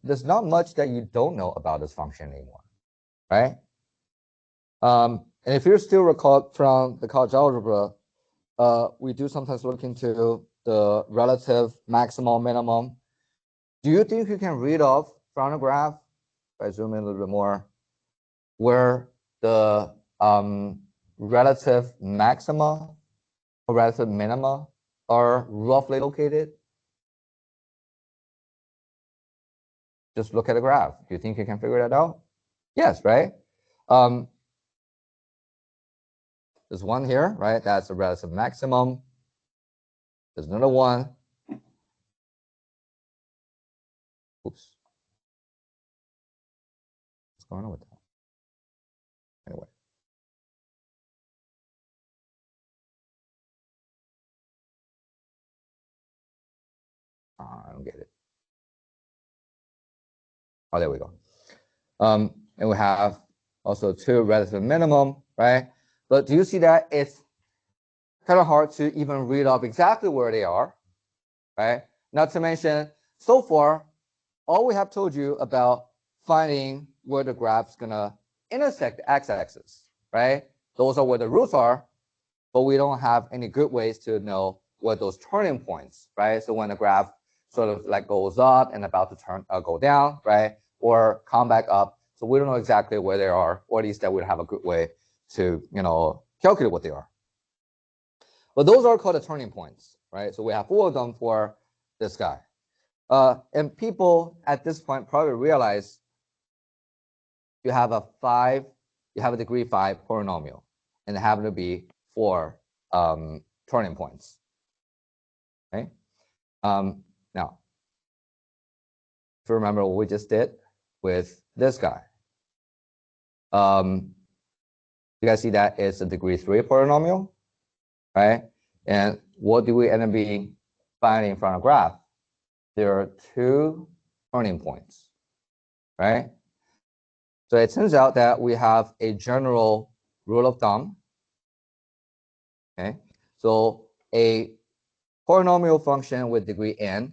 there's not much that you don't know about this function anymore, right? And if you still recall from the college algebra, we do sometimes look into the relative maximum minimum. Do you think you can read off from the graph, if I zoom in a little bit more, where the relative maxima or relative minima are roughly located? Just look at the graph. Do you think you can figure that out? Yes, right? There's one here, right? That's the relative maximum. There's another one. Oops. What's going on with that? Anyway. I don't get it. Oh, there we go. And we have also two relative minimum, right? But do you see that it's kind of hard to even read off exactly where they are, right? Not to mention, so far, all we have told you about finding where the graph's gonna intersect the x-axis, right? Those are where the roots are, but we don't have any good ways to know what those turning points, right? So when the graph sort of like goes up and about to turn go down, right? Or come back up. So we don't know exactly where they are, or at least that we have a good way to, calculate what they are. But those are called the turning points, right? So we have 4 of them for this guy. And people at this point probably realize you have a degree 5 polynomial, and it happen to be 4 turning points. Okay. Now, if you remember what we just did with this guy, you guys see that it's a degree 3 polynomial, right? And what do we end up being finding from a graph? There are 2 turning points, right? So it turns out that we have a general rule of thumb. Okay, so a polynomial function with degree n,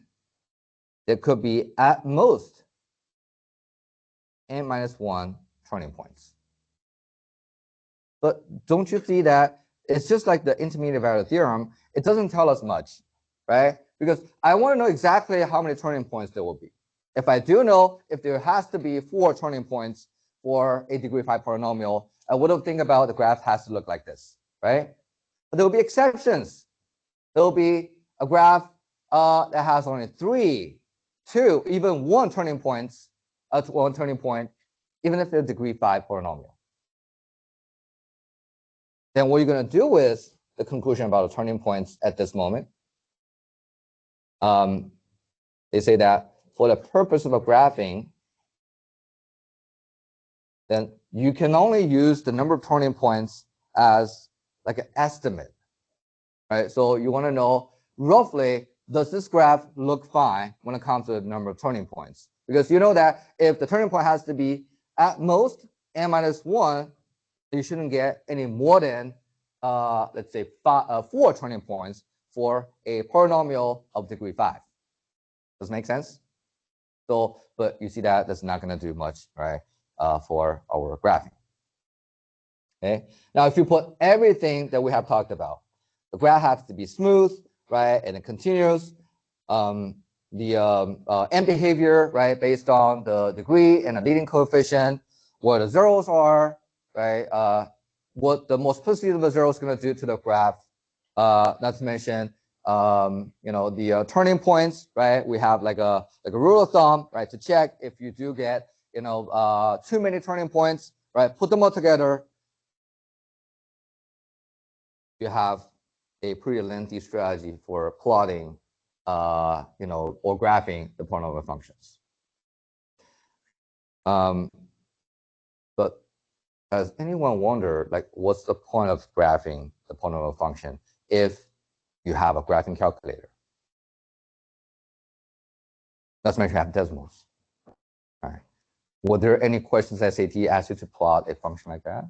there could be at most n minus 1 turning points. But don't you see that it's just like the intermediate value theorem? It doesn't tell us much, right? Because I want to know exactly how many turning points there will be. If I do know if there has to be 4 turning points for a degree 5 polynomial, I would have think about the graph has to look like this, right? But there will be exceptions. There will be a graph that has only 3, 2, even 1 turning points, 1 turning point, even if they're degree 5 polynomial. Then what you're going to do with the conclusion about the turning points at this moment, they say that for the purpose of a graphing, then you can only use the number of turning points as like an estimate, right? So you want to know roughly, does this graph look fine when it comes to the number of turning points? Because you know that if the turning point has to be at most n minus 1, you shouldn't get any more than, let's say, 4 turning points for a polynomial of degree 5. Does it make sense? So, but you see that that's not going to do much, right, for our graphing. Okay. Now, if you put everything that we have talked about, the graph has to be smooth, right, and it continues. The end behavior, right, based on the degree and the leading coefficient, where the zeros are, right, what the multiplicity of the zero is going to do to the graph. Not to mention, the turning points, right? We have like a rule of thumb, right, to check if you do get, too many turning points, right? Put them all together. You have a pretty lengthy strategy for plotting, or graphing the polynomial functions. But Has anyone wondered, like, what's the point of graphing the polynomial function if you have a graphing calculator? Let's make sure you have decimals. All right. Were there any questions SAT asked you to plot a function like that?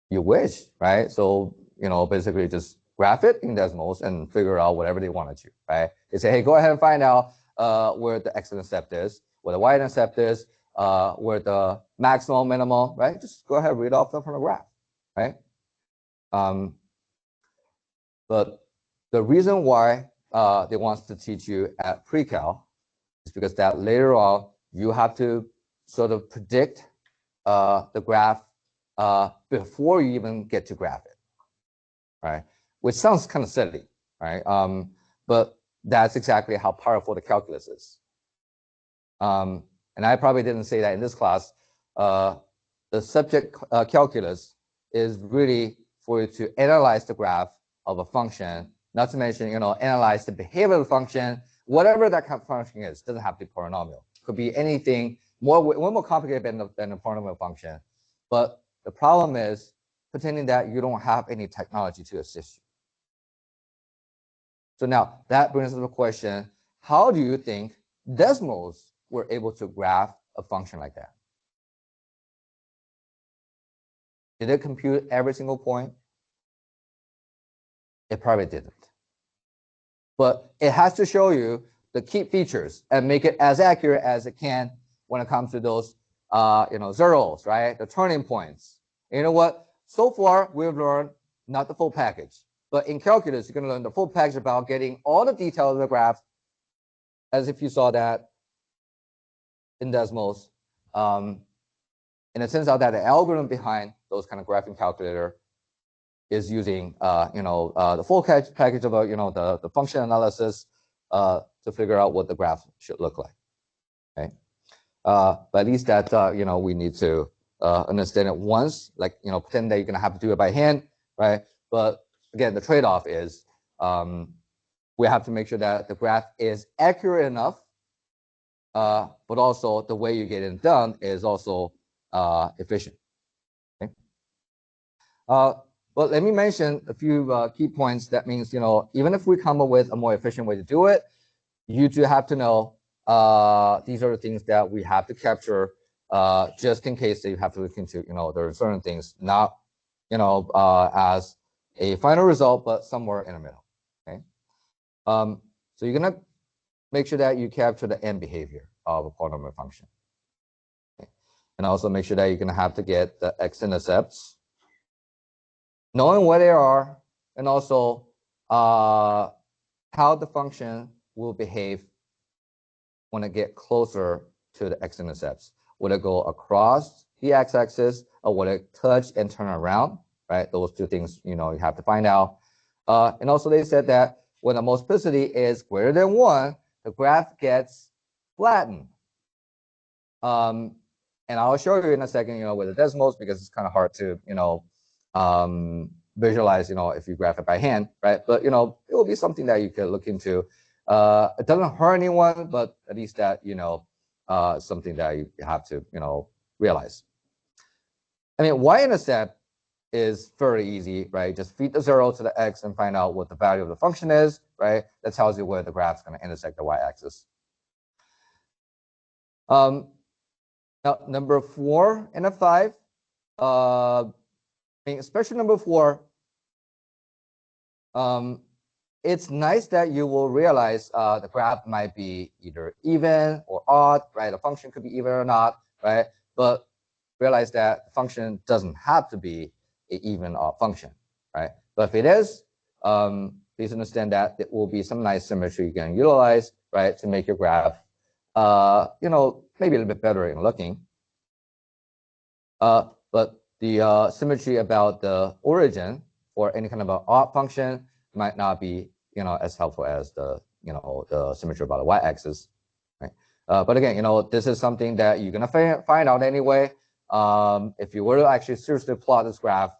You wish, right? So, basically just graph it in decimals and figure out whatever they wanted to, right? They say, hey, go ahead and find out where the x-intercept is, where the y-intercept is, where the maximal, minimal, right? Just go ahead and read off them from the graph, right? But the reason why they want to teach you at pre-cal is because that later on you have to sort of predict the graph before you even get to graph it, right? Which sounds kind of silly, right? But that's exactly how powerful the calculus is. And I probably didn't say that in this class. The subject calculus is really for you to analyze the graph of a function, not to mention, analyze the behavior of the function, whatever that kind of function is. Doesn't have to be polynomial. Could be anything way more complicated than a polynomial function. But the problem is pretending that you don't have any technology to assist you. So now that brings us to the question, how do you think decimals were able to graph a function like that? Did it compute every single point? It probably didn't. But it has to show you the key features and make it as accurate as it can when it comes to those zeros, right? The turning points. And you know what? So far, we've learned not the full package. But in calculus, you're going to learn the full package about getting all the details of the graph as if you saw that in decimals. And it turns out that the algorithm behind those kind of graphing calculator is using the full package of the function analysis to figure out what the graph should look like. Okay, but at least that we need to understand it once. Like pretend that you're gonna have to do it by hand, right? But again, the trade-off is we have to make sure that the graph is accurate enough, but also the way you get it done is also efficient. Okay. But let me mention a few key points. That means, even if we come up with a more efficient way to do it, you do have to know these are the things that we have to capture just in case that you have to look into, there are certain things, not, as a final result, but somewhere in the middle, okay? So you're gonna make sure that you capture the end behavior of a polynomial function. Okay? And also make sure that you're gonna have to get the x-intercepts, knowing where they are, and also how the function will behave when it get closer to the x-intercepts. Would it go across the x-axis, or would it touch and turn around, right? Those two things, you have to find out. And also they said that when the multiplicity is greater than 1, the graph gets flattened. And I'll show you in a second, with the decimals, because it's kind of hard to, visualize, if you graph it by hand, right? But, it will be something that you could look into. It doesn't hurt anyone, but at least that, something that you have to, realize. I mean, y-intercept is very easy, right? Just feed the 0 to the x and find out what the value of the function is, right? That tells you where the graph's going to intersect the y-axis. Now, number 4 and 5, especially number 4, it's nice that you will realize the graph might be either even or odd, right? The function could be even or not, right? But realize that the function doesn't have to be an even or odd function, right? But if it is, please understand that there will be some nice symmetry you can utilize, right, to make your graph, maybe a little bit better in looking. But the symmetry about the origin or any kind of an odd function might not be, as helpful as the, the symmetry about the y-axis, right? But again, this is something that you're gonna find out anyway. If you were to actually seriously plot this graph,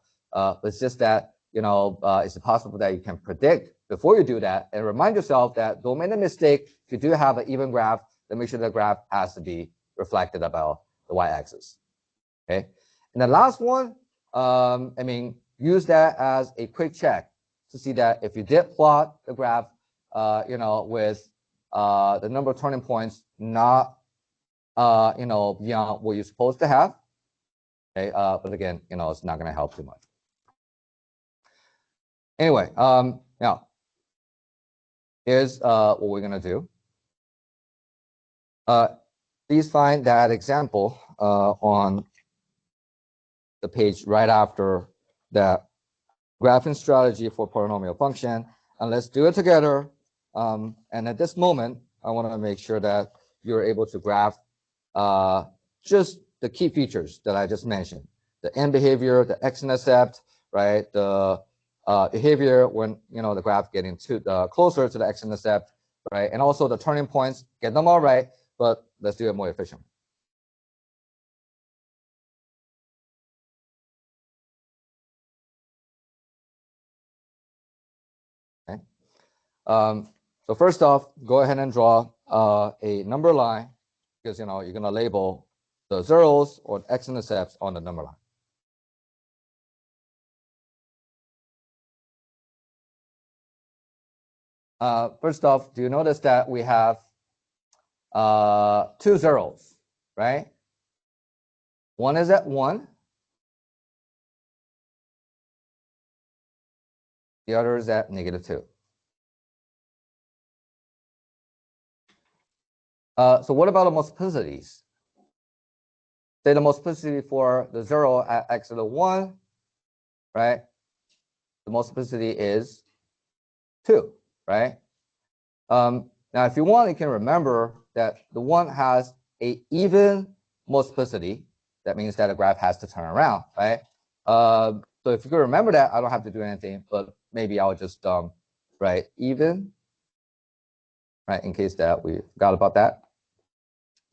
it's just that, it's possible that you can predict before you do that, and remind yourself that don't make a mistake. If you do have an even graph, then make sure the graph has to be reflected about the y-axis, okay? And the last one, I mean, use that as a quick check to see that if you did plot the graph, you know, with the number of turning points not, you know, beyond what you're supposed to have. Okay, but again, you know, it's not going to help too much. Anyway, now here's what we're going to do. Please find that example on the page right after that graphing strategy for polynomial function, and let's do it together. And at this moment, I want to make sure that you're able to graph just the key features that I just mentioned: the end behavior, the x-intercept, right? The behavior when, you know, the graph getting to closer to the x-intercept, right? And also the turning points, get them all right, but let's do it more efficiently. Okay. So first off, go ahead and draw a number line, because, you know, you're going to label the zeros or x-intercepts on the number line. First off, do you notice that we have 2 zeros, right? One is at 1. The other is at -2. So what about the multiplicities? Say the multiplicity for the 0 at x to the 1, right? The multiplicity is 2, right? Now, if you want, you can remember that the 1 has a even multiplicity. That means that a graph has to turn around, right? So if you can remember that, I don't have to do anything, but maybe I'll just write even, right, in case that we forgot about that.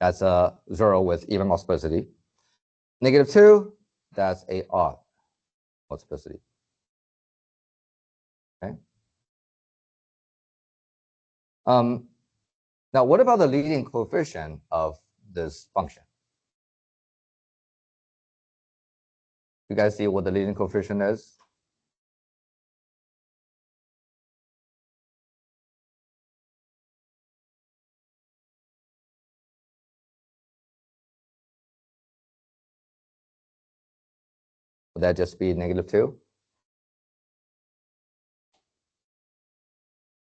That's a 0 with even multiplicity. -2, that's a odd multiplicity. Okay. Now, what about the leading coefficient of this function? You guys see what the leading coefficient is? Would that just be -2?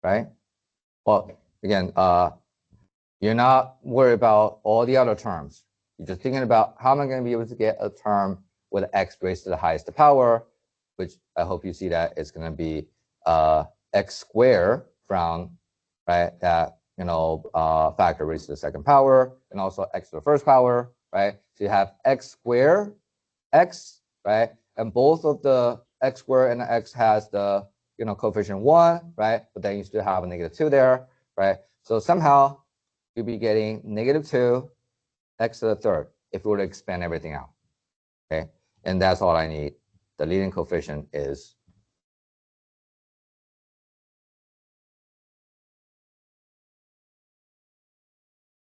Right? Well, again, you're not worried about all the other terms. You're just thinking about how am I going to be able to get a term with x raised to the highest power, which I hope you see that it's going to be x squared from, right, that, you know, factor raised to the second power, and also x to the first power, right? So you have x squared, x, right? And both of the x squared and the x has the, you know, coefficient 1, right? But then you still have a -2 there, right? So somehow you'll be getting -2 x to the third if we were to expand everything out, okay? And that's all I need. The leading coefficient is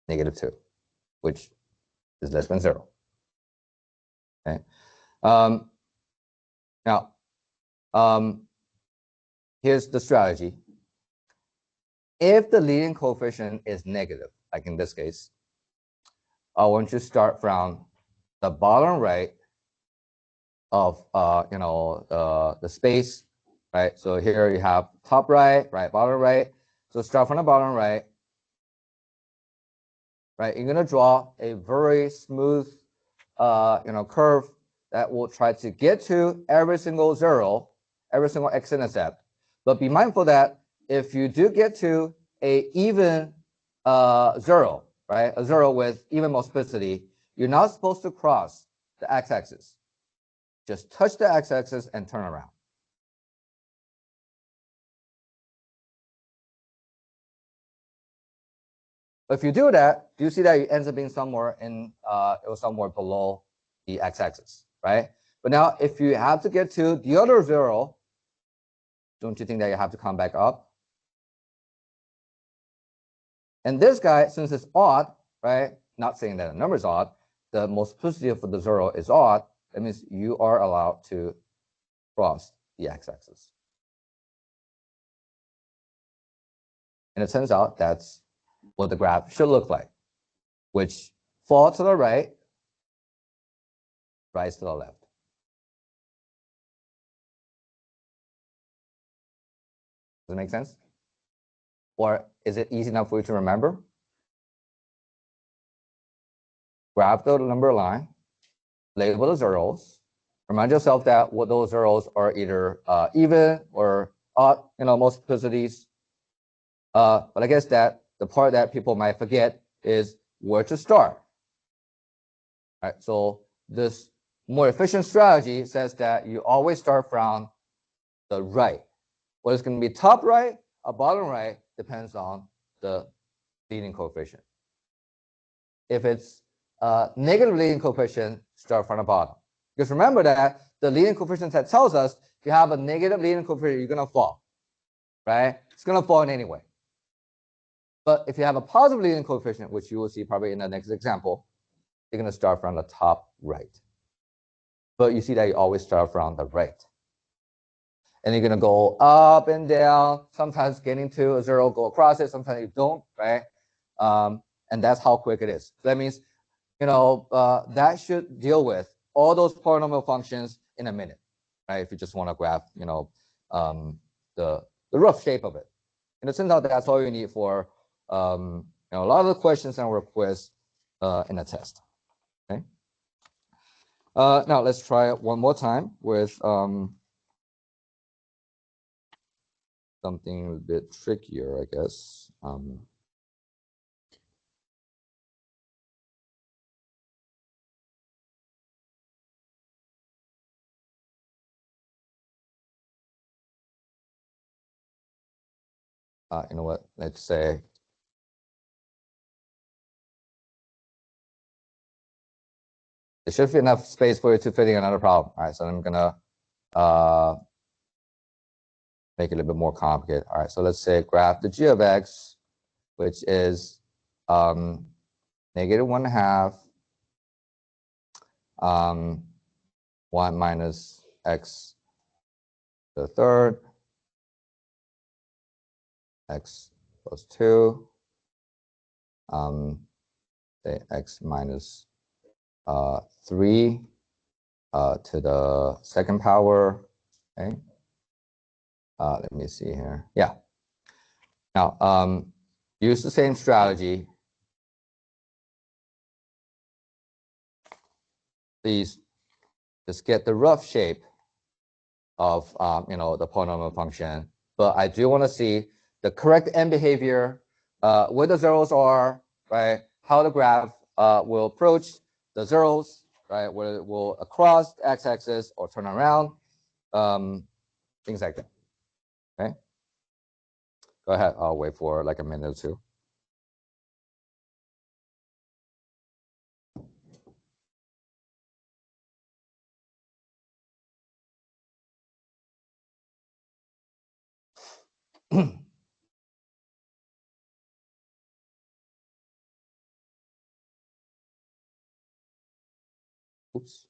-2, which is less than 0. Okay. Now, here's the strategy. If the leading coefficient is negative, like in this case, I want you to start from the bottom right of you know, the space, right? So here you have top right, right, bottom right. So start from the bottom right. Right, you're gonna draw a very smooth, you know, curve that will try to get to every single 0, every single x-intercept. But be mindful that if you do get to a even 0, right, a 0 with even multiplicity, you're not supposed to cross the x-axis. Just touch the x-axis and turn around. If you do that, do you see that it ends up being somewhere in it was somewhere below the x-axis, right? But now if you have to get to the other 0, don't you think that you have to come back up? And this guy, since it's odd, right? Not saying that the number is odd, the multiplicity for the 0 is odd, That means you are allowed to cross the x-axis. And it turns out that's what the graph should look like, which fall to the right, rise to the left. Does it make sense? Or is it easy enough for you to remember? Graph the number line, label the zeros. Remind yourself that what those zeros are either even or odd, multiplicities. But I guess that the part that people might forget is where to start. All right, so this more efficient strategy says that you always start from the right. Whether it's going to be top right or bottom right depends on the leading coefficient. If it's negative leading coefficient, start from the bottom. Because remember that the leading coefficient that tells us if you have a negative leading coefficient, you're going to fall, right? It's going to fall in any way. But if you have a positive leading coefficient, which you will see probably in the next example, you're going to start from the top right. But you see that you always start from the right. And you're going to go up and down, sometimes getting to a zero, go across it, sometimes you don't, right? And that's how quick it is. So that means, that should deal with all those polynomial functions in a minute, right? If you just want to graph, the rough shape of it. And it turns out that's all you need for, a lot of the questions and work quiz in a test, okay? Now let's try it one more time with something a bit trickier, I guess. You know what? Let's say there should be enough space for you to fit in another problem. All right, so I'm gonna make it a little bit more complicated. All right, so let's say graph the g of x, which is -1/2 1 minus x to the third, x plus 2, say x minus 3 to the second power, okay? Let me see here. Yeah. Now, use the same strategy. Please just get the rough shape of the polynomial function. But I do want to see the correct end behavior, where the zeros are, right? How the graph will approach the zeros, right? Whether it will across the x-axis or turn around, things like that. Okay. Go ahead. I'll wait for like a minute or two. Oops.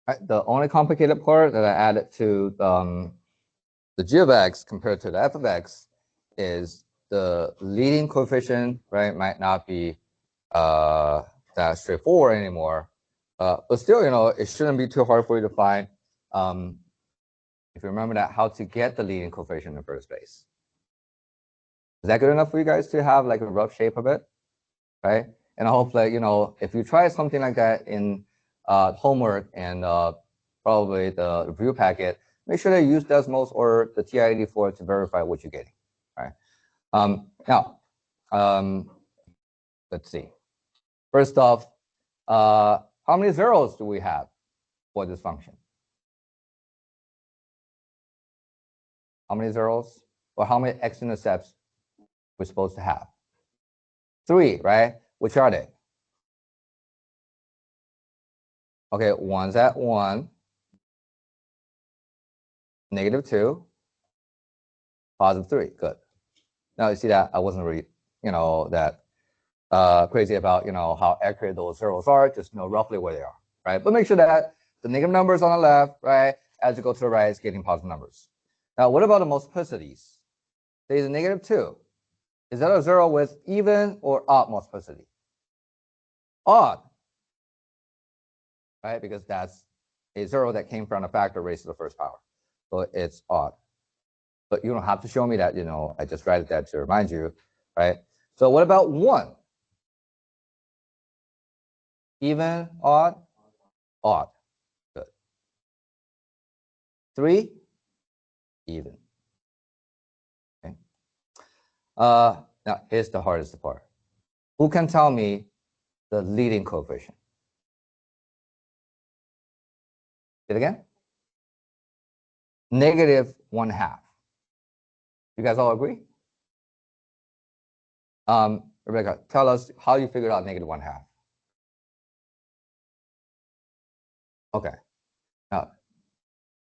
Right? The only complicated part that I added to the g of x compared to the f of x is the leading coefficient, right, might not be that straightforward anymore. But still, it shouldn't be too hard for you to find if you remember that, how to get the leading coefficient in the first place. Is that good enough for you guys to have like a rough shape of it, right? And I hope that, if you try something like that in homework and probably the review packet, make sure that you use Desmos or the TI-84 to verify what you're getting, right? Now, let's see. First off, how many zeros do we have for this function? How many zeros? Or how many x-intercepts we're supposed to have? 3, right? Which are they? Okay, one's at 1, -2, +3. Good. Now you see that I wasn't really, that crazy about, how accurate those zeros are. Just know roughly where they are, right? But make sure that the negative numbers on the left, right, as you go to the right, it's getting positive numbers. Now, what about the multiplicities? There's a -2. Is that a zero with even or odd multiplicity? Odd, right? Because that's a zero that came from a factor raised to the first power. So it's odd. But you don't have to show me that, I just write that to remind you, right? So what about 1? Even, odd, odd. Good. 3, even. Okay. Now here's the hardest part. Who can tell me the leading coefficient? Say it again. -1/2. You guys all agree? Rebecca, tell us how you figured out -1/2. Okay. Now,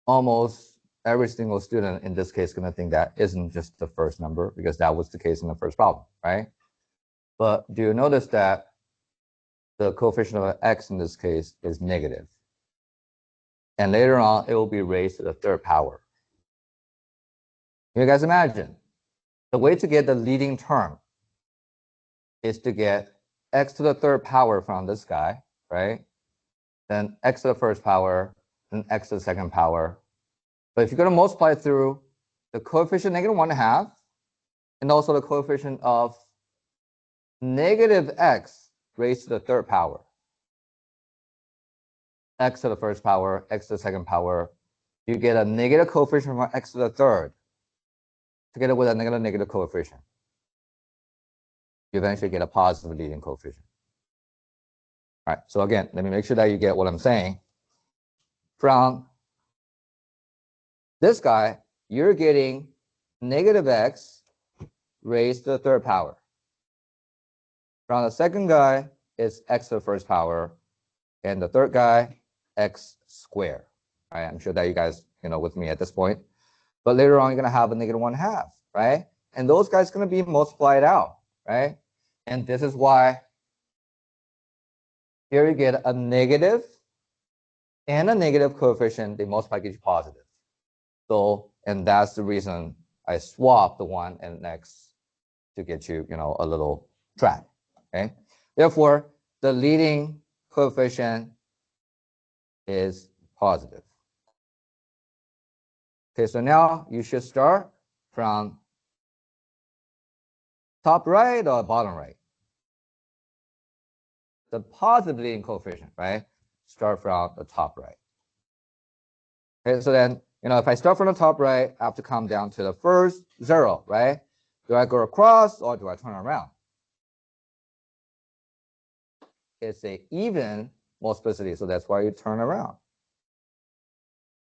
almost every single student in this case is going to think that isn't just the first number, because that was the case in the first problem, right? But do you notice that the coefficient of x in this case is negative? And later on, it will be raised to the third power. You guys imagine, the way to get the leading term is to get x to the third power from this guy, right? Then x to the first power, then x to the second power. But if you're going to multiply through the coefficient -1/2 and also the coefficient of -x raised to the third power, x to the first power, x to the second power, you get a negative coefficient from x to the third together with a negative coefficient. You eventually get a positive leading coefficient. All right, so again, let me make sure that you get what I'm saying. From this guy, you're getting -x raised to the third power. From the second guy, it's x to the first power. And the third guy, x squared. All right, I'm sure that you guys, with me at this point. But later on, you're going to have a -1/2, right? And those guys are going to be multiplied out, right? And this is why here you get a negative and a negative coefficient. They multiply, get you positive. So, and that's the reason I swapped the 1 and x to get you, a little track, okay? Therefore, the leading coefficient is positive. Okay, so now you should start from top right or bottom right? The positive leading coefficient, right? Start from the top right. Okay, so then, if I start from the top right, I have to come down to the first 0, right? Do I go across or do I turn around? It's a even multiplicity, so that's why you turn around.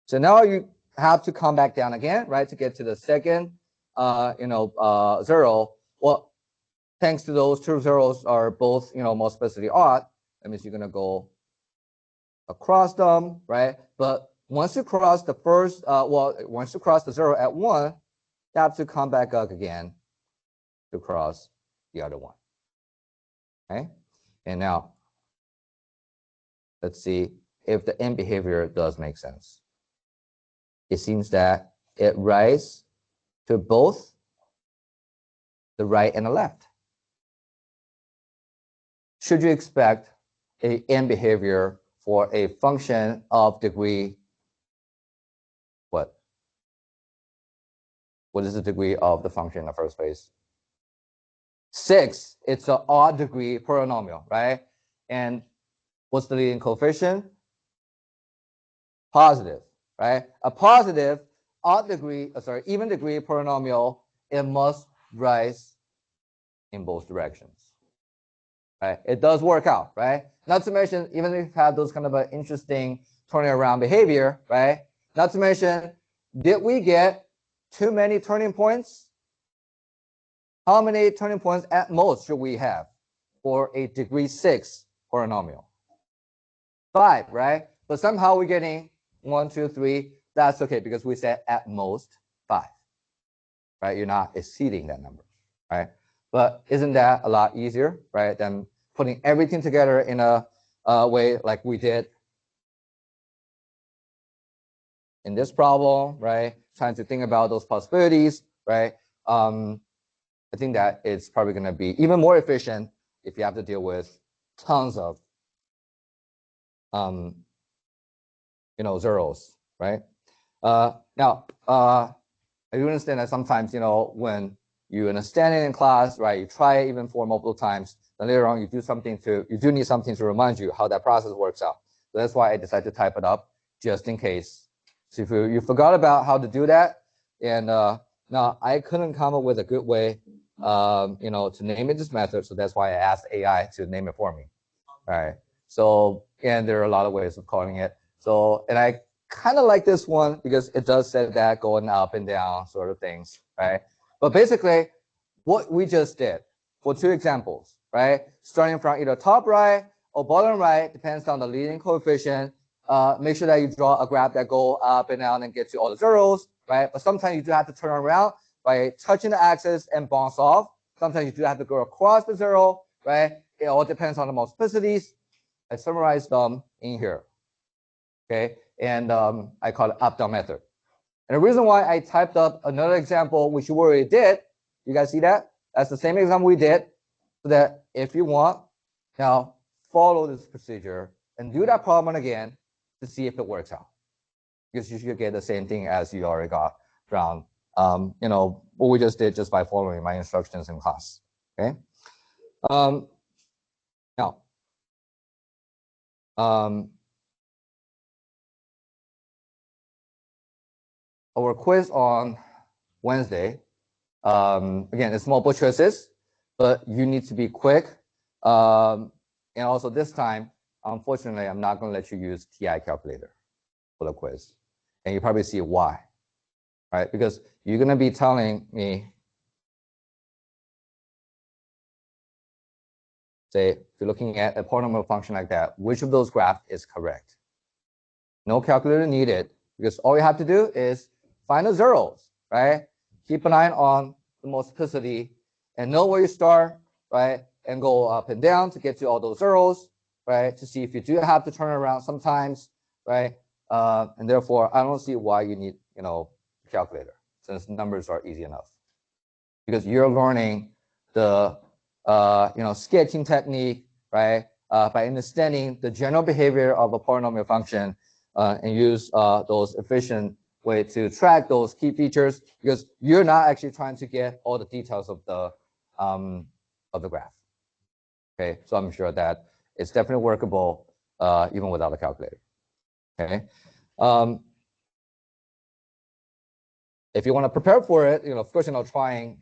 So now you have to come back down again, right, to get to the second, 0. Well, thanks to those two zeros are both, multiplicity odd. That means you're going to go across them, right? But once you cross the first, once you cross the 0 at 1, you have to come back up again to cross the other one. Okay? And now, let's see if the end behavior does make sense. It seems that it rises to both the right and the left. Should you expect a end behavior for a function of degree what? What is the degree of the function in the first place? 6. It's an odd degree polynomial, right? And what's the leading coefficient? Positive, right? A positive odd degree, even degree polynomial, it must rise in both directions, right? It does work out, right? Not to mention, even if you have those kind of an interesting turning around behavior, right? Not to mention, did we get too many turning points? How many turning points at most should we have for a degree 6 polynomial? 5, right? But somehow we're getting 1, 2, 3. That's okay because we said at most 5, right? You're not exceeding that number, right? But isn't that a lot easier, right, than putting everything together in a way like we did in this problem, right? Trying to think about those possibilities, right? I think that it's probably going to be even more efficient if you have to deal with tons of zeros, right? Now, I do understand that sometimes, when you're in a standing in class, right, you try it even for multiple times, then later on you do need something to remind you how that process works out. So that's why I decided to type it up just in case. So if you forgot about how to do that, and now I couldn't come up with a good way, to name it this method. So that's why I asked AI to name it for me. All right. So, and there are a lot of ways of calling it. So, and I kind of like this one because it does say that going up and down sort of things, right? But basically, what we just did for 2 examples, right? Starting from either top right or bottom right, depends on the leading coefficient. Make sure that you draw a graph that go up and down and get to all the zeros, right? But sometimes you do have to turn around by touching the axis and bounce off. Sometimes you do have to go across the 0, right? It all depends on the multiplicities. I summarized them in here, okay? And I call it up-down method. And the reason why I typed up another example, which you already did, you guys see that? That's the same example we did, so that if you want, now follow this procedure and do that problem again to see if it works out. Because you should get the same thing as you already got from, what we just did just by following my instructions in class, okay? Now, our quiz on Wednesday, again, it's multiple choices, but you need to be quick. And also this time, unfortunately, I'm not going to let you use TI calculator for the quiz. And you probably see why, right? Because you're going to be telling me, say, if you're looking at a polynomial function like that, which of those graphs is correct? No calculator needed, because all you have to do is find the zeros, right? Keep an eye on the multiplicity and know where you start, right? And go up and down to get to all those zeros, right? To see if you do have to turn around sometimes, right? And therefore, I don't see why you need, a calculator, since numbers are easy enough. Because you're learning the, sketching technique, right? By understanding the general behavior of a polynomial function and use those efficient way to track those key features, because you're not actually trying to get all the details of the graph. Okay, so I'm sure that it's definitely workable even without a calculator. Okay, if you want to prepare for it, of course, trying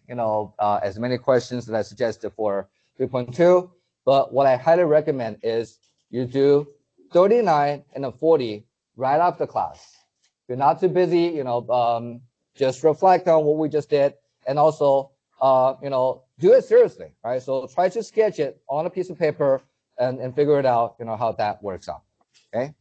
as many questions that I suggested for 3.2. But what I highly recommend is you do 39 and a 40 right after class. If you're not too busy, just reflect on what we just did, and also, do it seriously, right? So try to sketch it on a piece of paper and figure it out, how that works out. Okay.